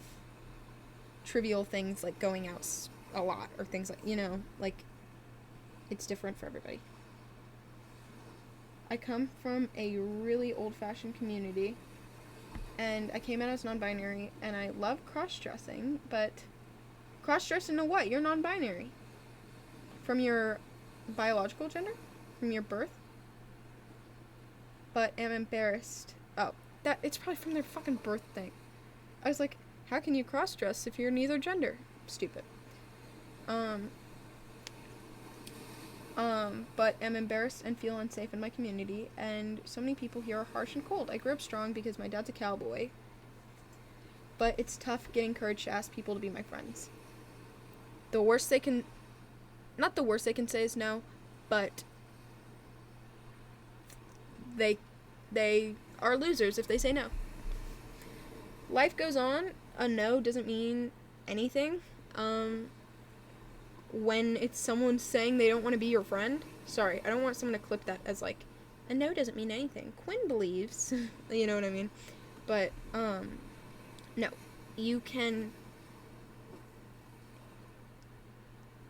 trivial things like going out a lot or things like, like, it's different for everybody. I come from a really old-fashioned community, and I came out as non-binary, and I love cross-dressing, but cross-dress into what? You're non-binary. From your biological gender? From your birth? But am embarrassed. Oh, it's probably from their fucking birth thing. I was like, how can you cross-dress if you're neither gender? Stupid. But am embarrassed and feel unsafe in my community, and so many people here are harsh and cold. I grew up strong because my dad's a cowboy, but it's tough getting courage to ask people to be my friends. Not the worst they can say is no, but they are losers if they say no. Life goes on. A no doesn't mean anything. When it's someone saying they don't want to be your friend, sorry, I don't want someone to clip that as like, a no doesn't mean anything. Quinn believes, you know what I mean? But, no. You can,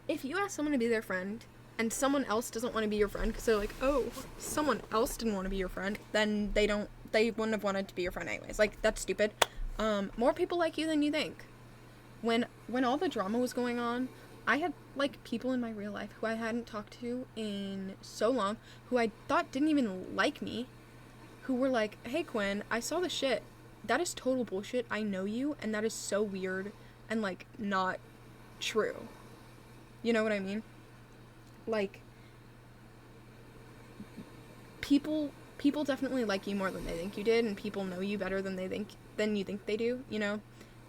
if you ask someone to be their friend, and someone else doesn't want to be your friend, because they're like, oh, someone else didn't want to be your friend, then they wouldn't have wanted to be your friend anyways. Like, that's stupid. More people like you than you think. When all the drama was going on, I had, like, people in my real life who I hadn't talked to in so long, who I thought didn't even like me, who were like, hey, Quinn, I saw the shit. That is total bullshit. I know you, and that is so weird and, like, not true. You know what I mean? Like, people definitely like you more than they think you did, and people know you better than you think they do, you know?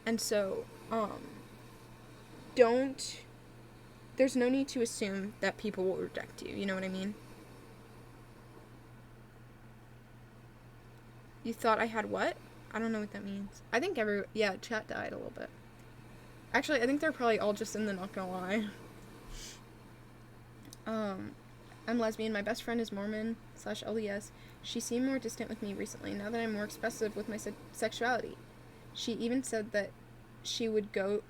And so, there's no need to assume that people will reject you, you know what I mean? You thought I had what? I don't know what that means. I think chat died a little bit. Actually, I think they're probably all just in the not gonna lie. I'm lesbian. My best friend is Mormon/LDS. She seemed more distant with me recently, now that I'm more expressive with my sexuality. She even said that she would go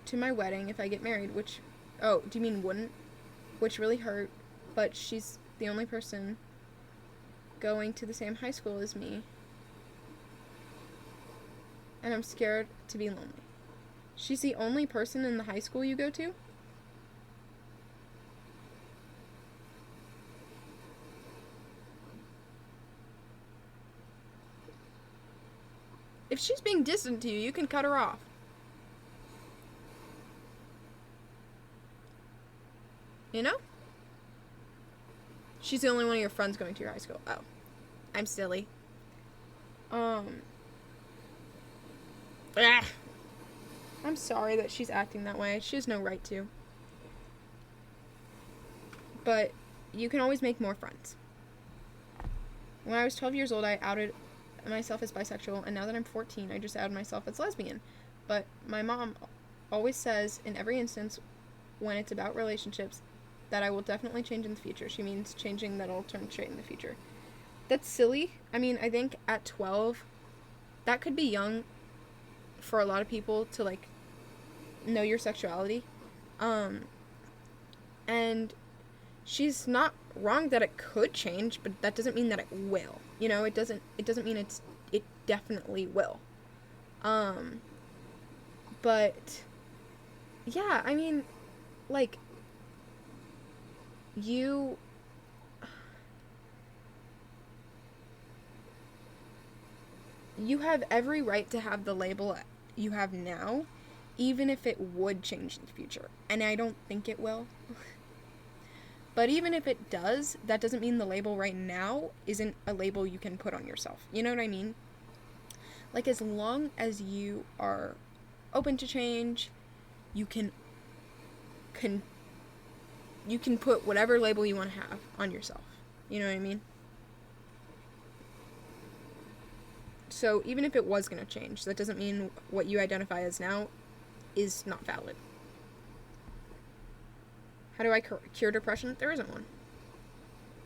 to my wedding if I get married, which... Oh, do you mean wouldn't? Which really hurt, but she's the only person going to the same high school as me. And I'm scared to be lonely. She's the only person in the high school you go to? If she's being distant to you, you can cut her off. You know? She's the only one of your friends going to your high school. Oh. I'm silly. I'm sorry that she's acting that way. She has no right to. But you can always make more friends. When I was 12 years old, I outed myself as bisexual, and now that I'm 14, I just outed myself as lesbian. But my mom always says, in every instance, when it's about relationships, that I will definitely change in the future. She means changing that I'll turn straight in the future. That's silly. I mean, I think at 12, that could be young for a lot of people to, like, know your sexuality. And she's not wrong that it could change, but that doesn't mean that it will. You know, it doesn't mean it definitely will. But Yeah, I mean, like, you you have every right to have the label you have now, even if it would change in the future. And I don't think it will. But even if it does, that doesn't mean the label right now isn't a label you can put on yourself. You know what I mean? Like, as long as you are open to change, you can you can put whatever label you want to have on yourself. You know what I mean? So even if it was going to change, that doesn't mean what you identify as now is not valid. How do I cure depression? There isn't one.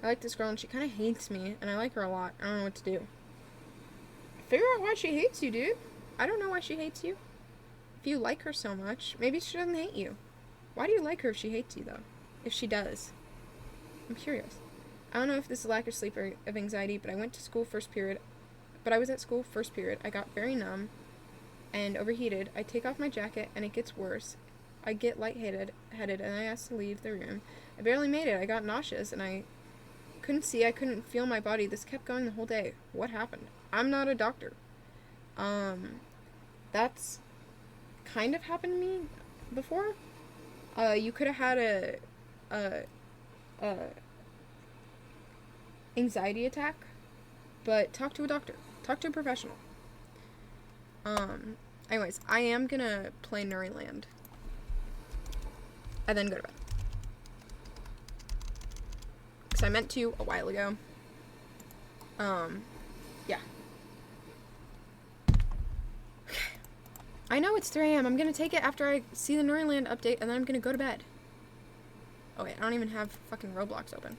I like this girl and she kind of hates me, and I like her a lot. I don't know what to do. Figure out why she hates you, dude. I don't know why she hates you. If you like her so much, maybe she doesn't hate you. Why do you like her if she hates you, though? If she does. I'm curious. I don't know if this is lack of sleep or of anxiety, but I went to school first period. But I was at school first period. I got very numb and overheated. I take off my jacket and it gets worse. I get lightheaded and I ask to leave the room. I barely made it. I got nauseous and I couldn't see. I couldn't feel my body. This kept going the whole day. What happened? I'm not a doctor. That's kind of happened to me before. You could have had a anxiety attack, but talk to a doctor. Talk to a professional. Anyways, I am gonna play NuriLand and then go to bed. Because I meant to a while ago. Yeah. Okay. I know it's 3 a.m. I'm gonna take it after I see the NuriLand update, and then I'm gonna go to bed. Oh wait, I don't even have fucking Roblox open.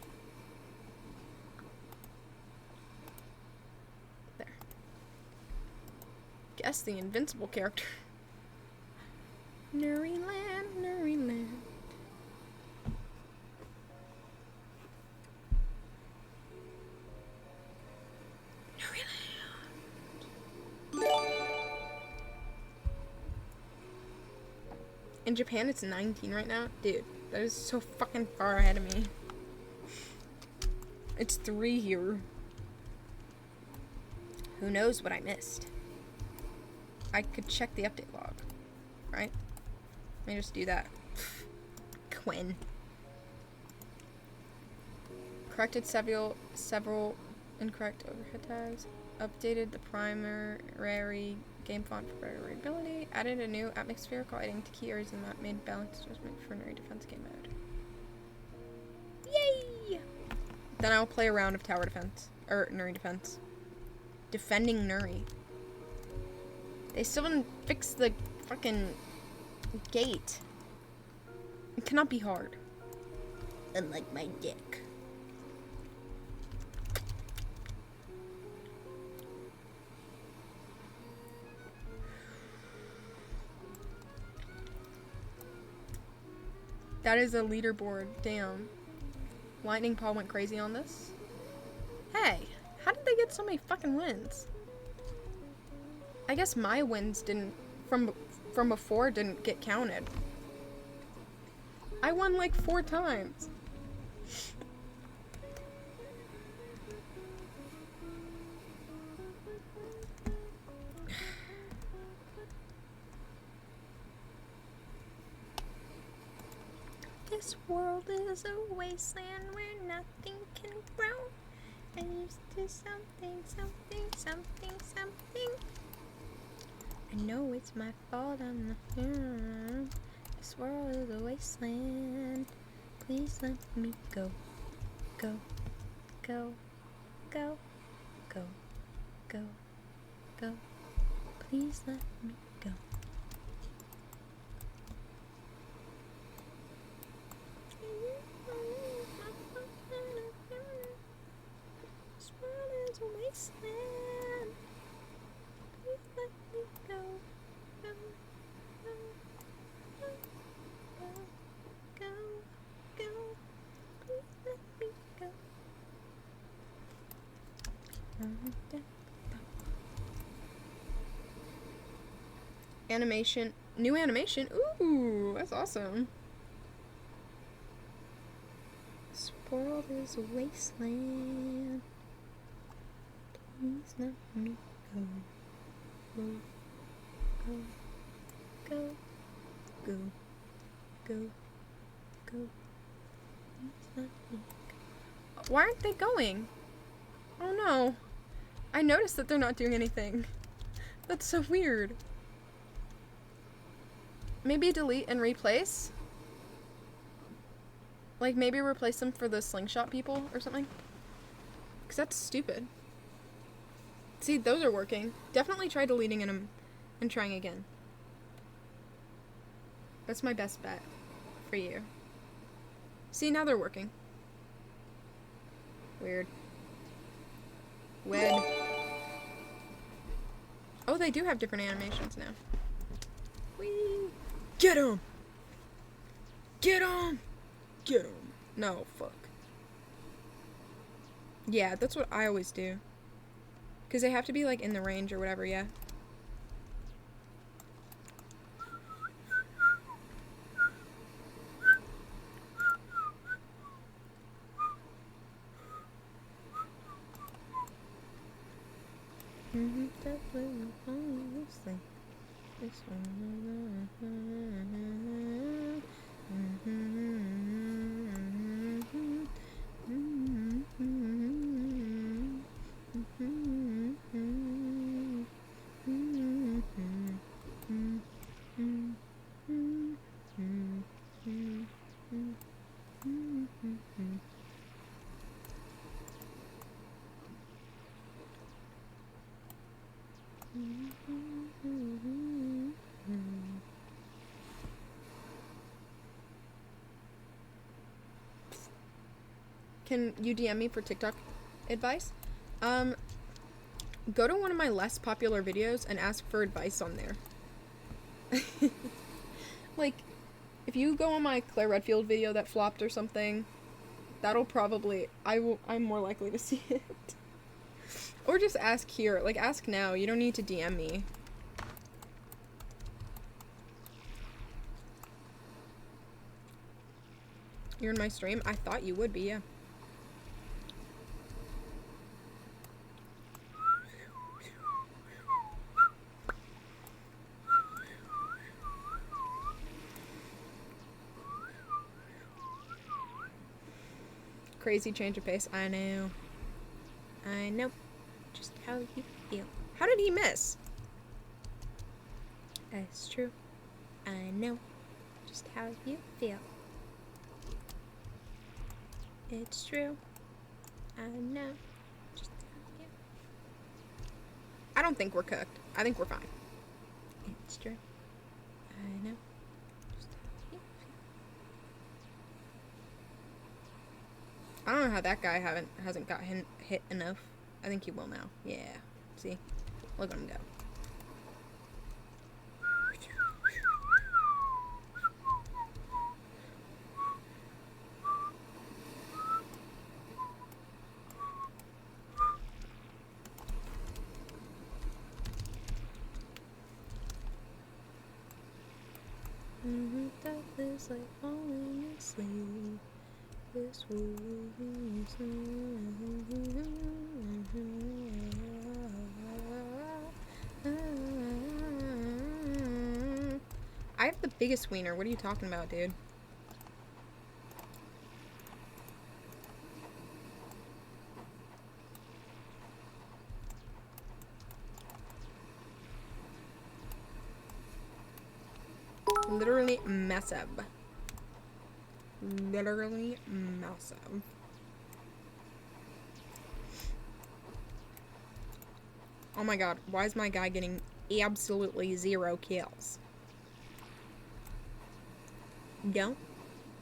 There. Guess the invincible character. NuriLand, NuriLand. In Japan, it's 19 right now. Dude, that is so fucking far ahead of me. It's 3 here. Who knows what I missed? I could check the update log, right? Let me just do that. Quinn. Corrected several incorrect overhead tags. Updated the primary game font for better readability. Added a new atmospheric lighting to key areas in the map. Made balanced adjustment for Nuri defense game mode. Yay! Then I'll play a round of tower defense. Or Nuri defense. Defending Nuri. They still didn't fix the fucking gate. It cannot be hard. Unlike my dick. That is a leaderboard. Damn. Lightning Paul went crazy on this. Hey, how did they get so many fucking wins? I guess my wins didn't from before didn't get counted. I won like 4 times. This world is a wasteland where nothing can grow. I'm used to something. I know it's my fault, I'm not here. This world is a wasteland. Please let me go. Go. Go. Go. Go. Go. Go. Please let me go. This world is a wasteland. Please let me go. Go. Go. Go. Go. Go. Please let me go. Animation New animation? Ooh, that's awesome. This world is a wasteland. Please let me go. Go. Go. Go. Go. Go. Please let me go. Why aren't they going? Oh no. I noticed that they're not doing anything. That's so weird. Maybe delete and replace? Like, maybe replace them for the slingshot people or something? Because that's stupid. See, those are working. Definitely try deleting them and trying again. That's my best bet for you. See, now they're working. Weird. Wed. Oh, they do have different animations now. Whee! Get him! Get him! Get him! No, fuck. Yeah, that's what I always do. Because they have to be, like, in the range or whatever, yeah. This Can you DM me for TikTok advice? Go to one of my less popular videos and ask for advice on there. Like, if you go on my Claire Redfield video that flopped or something, that'll probably, I'm more likely to see it. Or just ask here. Like, ask now. You don't need to DM me. You're in my stream? I thought you would be, yeah. Crazy change of pace. I know. I know. Just how you feel. How did he miss? That's true. I know. Just how you feel. It's true. I know. Just how you. I don't think we're cooked. I think we're fine. It's true. I know. Just how you feel. I don't know how that guy hasn't got hit enough. I think he will now. Yeah. See? Look at him go. That is like falling asleep. This I have the biggest wiener. What are you talking about, dude? Literally massive. Literally massive. Oh my god, why is my guy getting absolutely 0 kills? Don't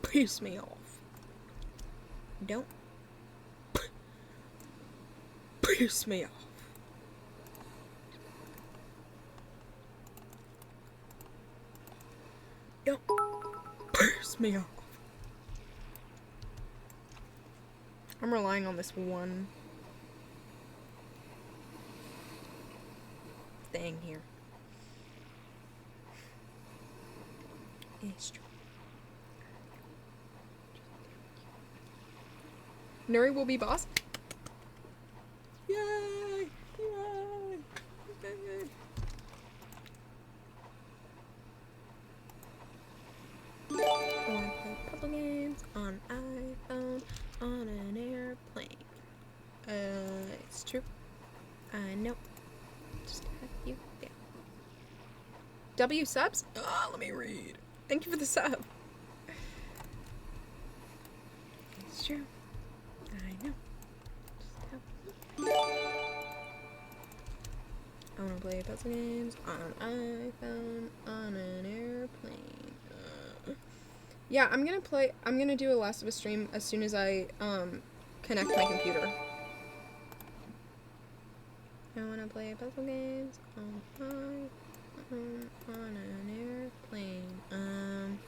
piss me off. Don't piss me off. Don't piss me off. I'm relying on this one thing here. It's true. Nuri will be boss. Yay! Yay! Yay! I wanna play puzzle games on iPhone on an airplane. It's true. I know. Just have you there. W subs? Let me read. Thank you for the sub. It's true. I know. Just have you there. I wanna play puzzle games on iPhone on an airplane. Yeah, I'm gonna do a Last of Us stream as soon as I connect my computer. I wanna play puzzle games on iPhone on an airplane.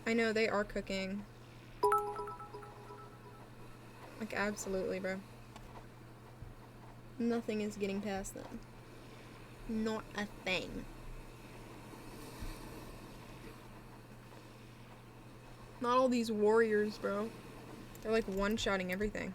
I know they are cooking. Like, absolutely, bro. Nothing is getting past them. Not a thing. Not all these warriors, bro. They're like one-shotting everything.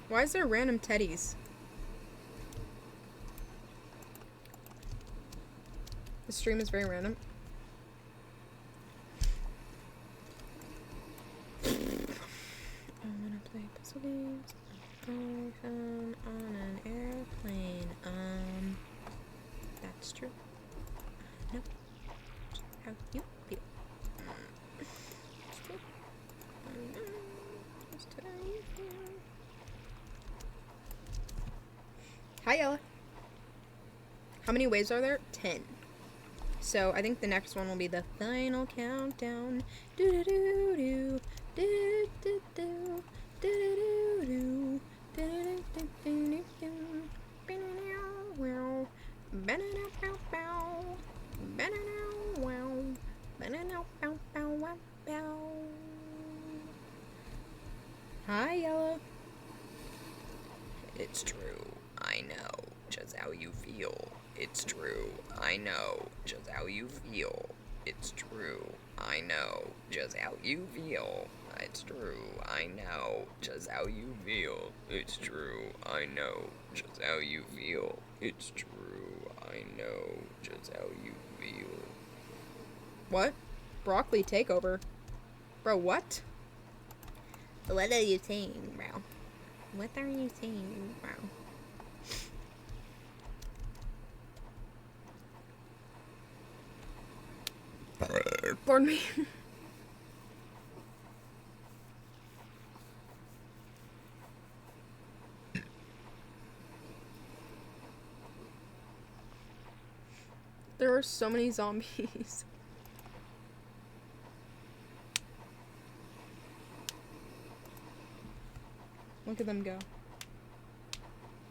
Why is there random teddies? The stream is very random. I wanna play puzzle games on an airplane. That's true. No. How you feel? It's true. Just how you feel. Hi, Ella. How many waves are there? 10. So I think the next one will be the final countdown. Do do do do do do do do do do do do. Hi, Yella. It's true. I know just how you feel. It's true. I know just how you feel. It's true. I know just how you feel. It's true. I know just how you feel. It's true. I know just how you feel. It's true. I know just how you feel. What? Broccoli takeover? Bro, what? What are you saying, bro? What are you saying, bro? Pardon me. There are so many zombies. Look at them go.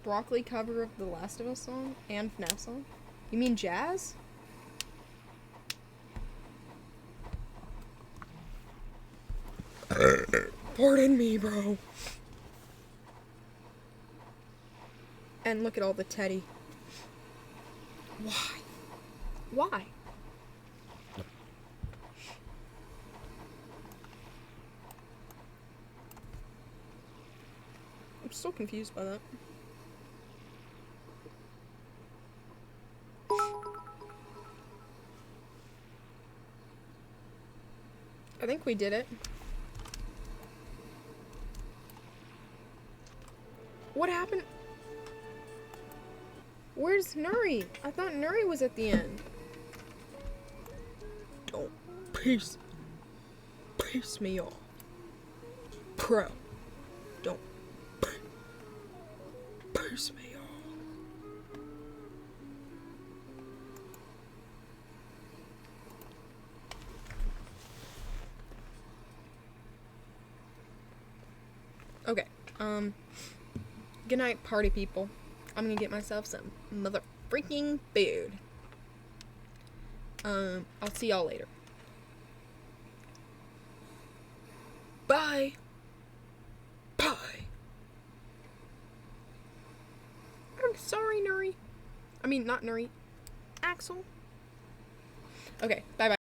Broccoli cover of the Last of Us song and FNAF song? You mean jazz? Pardon me, bro. And look at all the teddy. Why? Why? I'm still confused by that. I think we did it. What happened? Where's Nuri? I thought Nuri was at the end. Don't piss me off. Pro. Don't piss me off. Okay, good night, party people. I'm gonna get myself some mother freaking food. I'll see y'all later. Bye. Bye. I'm sorry, Nuri. I mean, not Nuri. Axel. Okay, bye-bye.